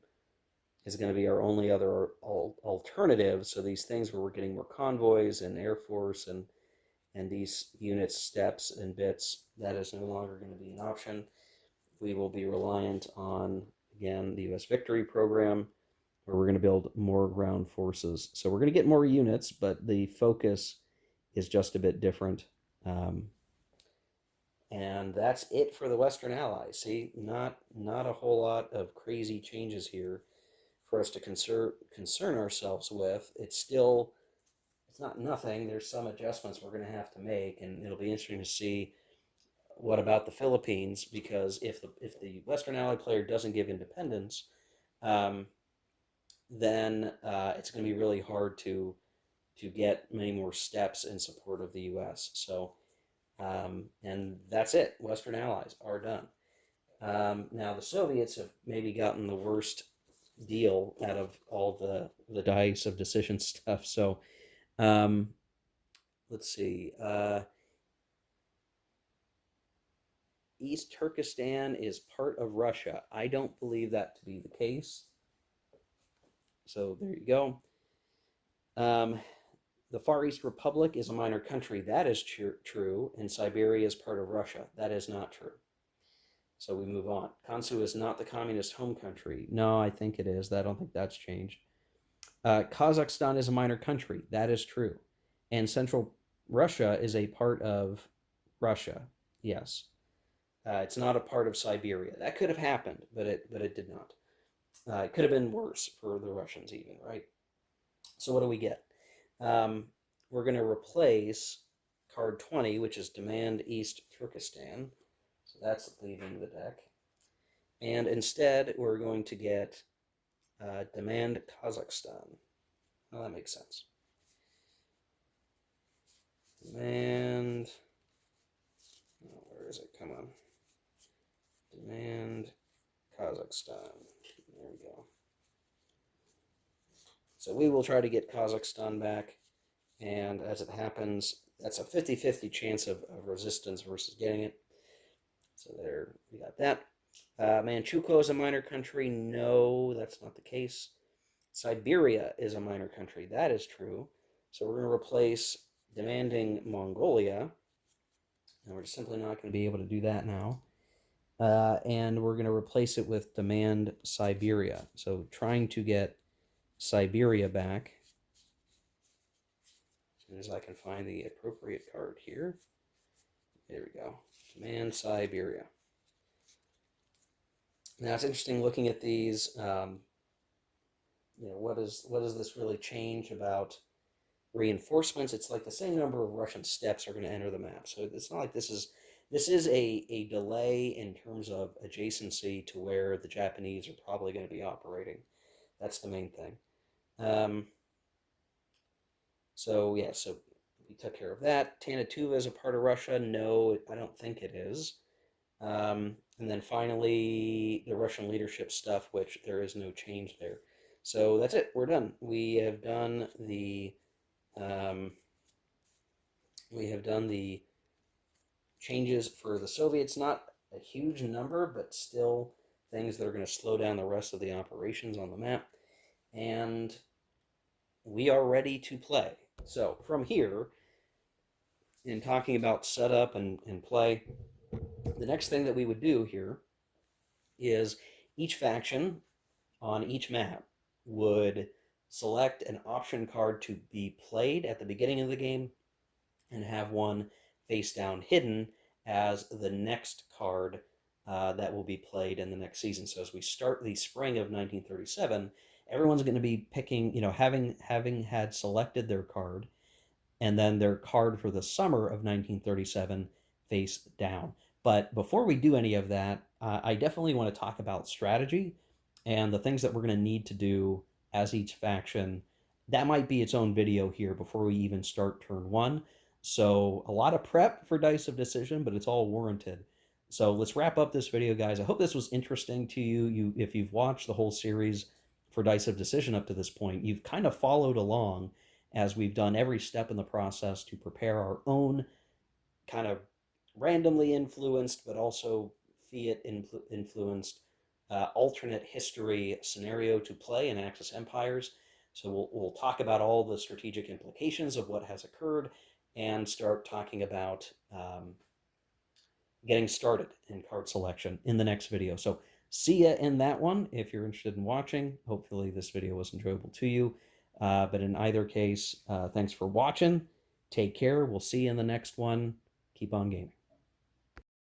is going to be our only other alternative. So these things where we're getting more convoys and Air Force and these units, steps, and bits, that is no longer going to be an option. We will be reliant on, again, the U.S. Victory Program, where we're going to build more ground forces. So we're going to get more units, but the focus is just a bit different. And that's it for the Western Allies. See, not a whole lot of crazy changes here for us to concern ourselves with. It's not nothing. There's some adjustments we're going to have to make, and it'll be interesting to see what about the Philippines, because if the Western Ally player doesn't give independence, um, then it's going to be really hard to get many more steps in support of the U.S. So. And that's it. Western allies are done. Now the Soviets have maybe gotten the worst deal out of all the dice of decision stuff. So um, let's see. East Turkestan is part of Russia. I don't believe that to be the case. So there you go. The Far East Republic is a minor country. That is true. And Siberia is part of Russia. That is not true. So we move on. Kansu is not the communist home country. No, I think it is. I don't think that's changed. Kazakhstan is a minor country. That is true. And Central Russia is a part of Russia. Yes. It's not a part of Siberia. That could have happened, but it did not. It could have been worse for the Russians even, right? So what do we get? We're going to replace card 20, which is Demand East Turkestan. So that's leaving the deck. And instead, we're going to get Demand Kazakhstan. Well, that makes sense. Demand. Oh, where is it? Come on. Demand Kazakhstan. There we go. So we will try to get Kazakhstan back. And as it happens, that's a 50-50 chance of resistance versus getting it. So there, we got that. Manchukuo is a minor country. No, that's not the case. Siberia is a minor country. That is true. So we're going to replace demanding Mongolia, and we're simply not going to be able to do that now. And we're going to replace it with demand Siberia. So trying to get Siberia back. As soon as I can find the appropriate card here. There we go. Demand Siberia. Now it's interesting looking at these. What does this really change about reinforcements? It's like the same number of Russian steps are going to enter the map. So it's not like this is a delay in terms of adjacency to where the Japanese are probably going to be operating. That's the main thing. So yeah, so we took care of that. Tanatuva is a part of Russia. No, I don't think it is. And then finally, the Russian leadership stuff, which there is no change there. So that's it. We're done. Um, we have done the changes for the Soviets. Not a huge number, but still things that are going to slow down the rest of the operations on the map. And we are ready to play. So from here, in talking about setup and play, the next thing that we would do here is each faction on each map would select an option card to be played at the beginning of the game and have one face down hidden as the next card that will be played in the next season. So as we start the spring of 1937, everyone's going to be picking, having had selected their card, and then their card for the summer of 1937 face down. But before we do any of that, I definitely want to talk about strategy and the things that we're going to need to do as each faction. That might be its own video here before we even start turn one. So a lot of prep for Dice of Decision, but it's all warranted. So let's wrap up this video, guys. I hope this was interesting to you. If you've watched the whole series for Dice of Decision up to this point, you've kind of followed along as we've done every step in the process to prepare our own kind of randomly influenced, but also Fiat influenced alternate history scenario to play in Axis Empires. So we'll talk about all the strategic implications of what has occurred and start talking about getting started in card selection in the next video. So see ya in that one if you're interested in watching. Hopefully this video was enjoyable to you. But in either case, thanks for watching. Take care. We'll see you in the next one. Keep on gaming.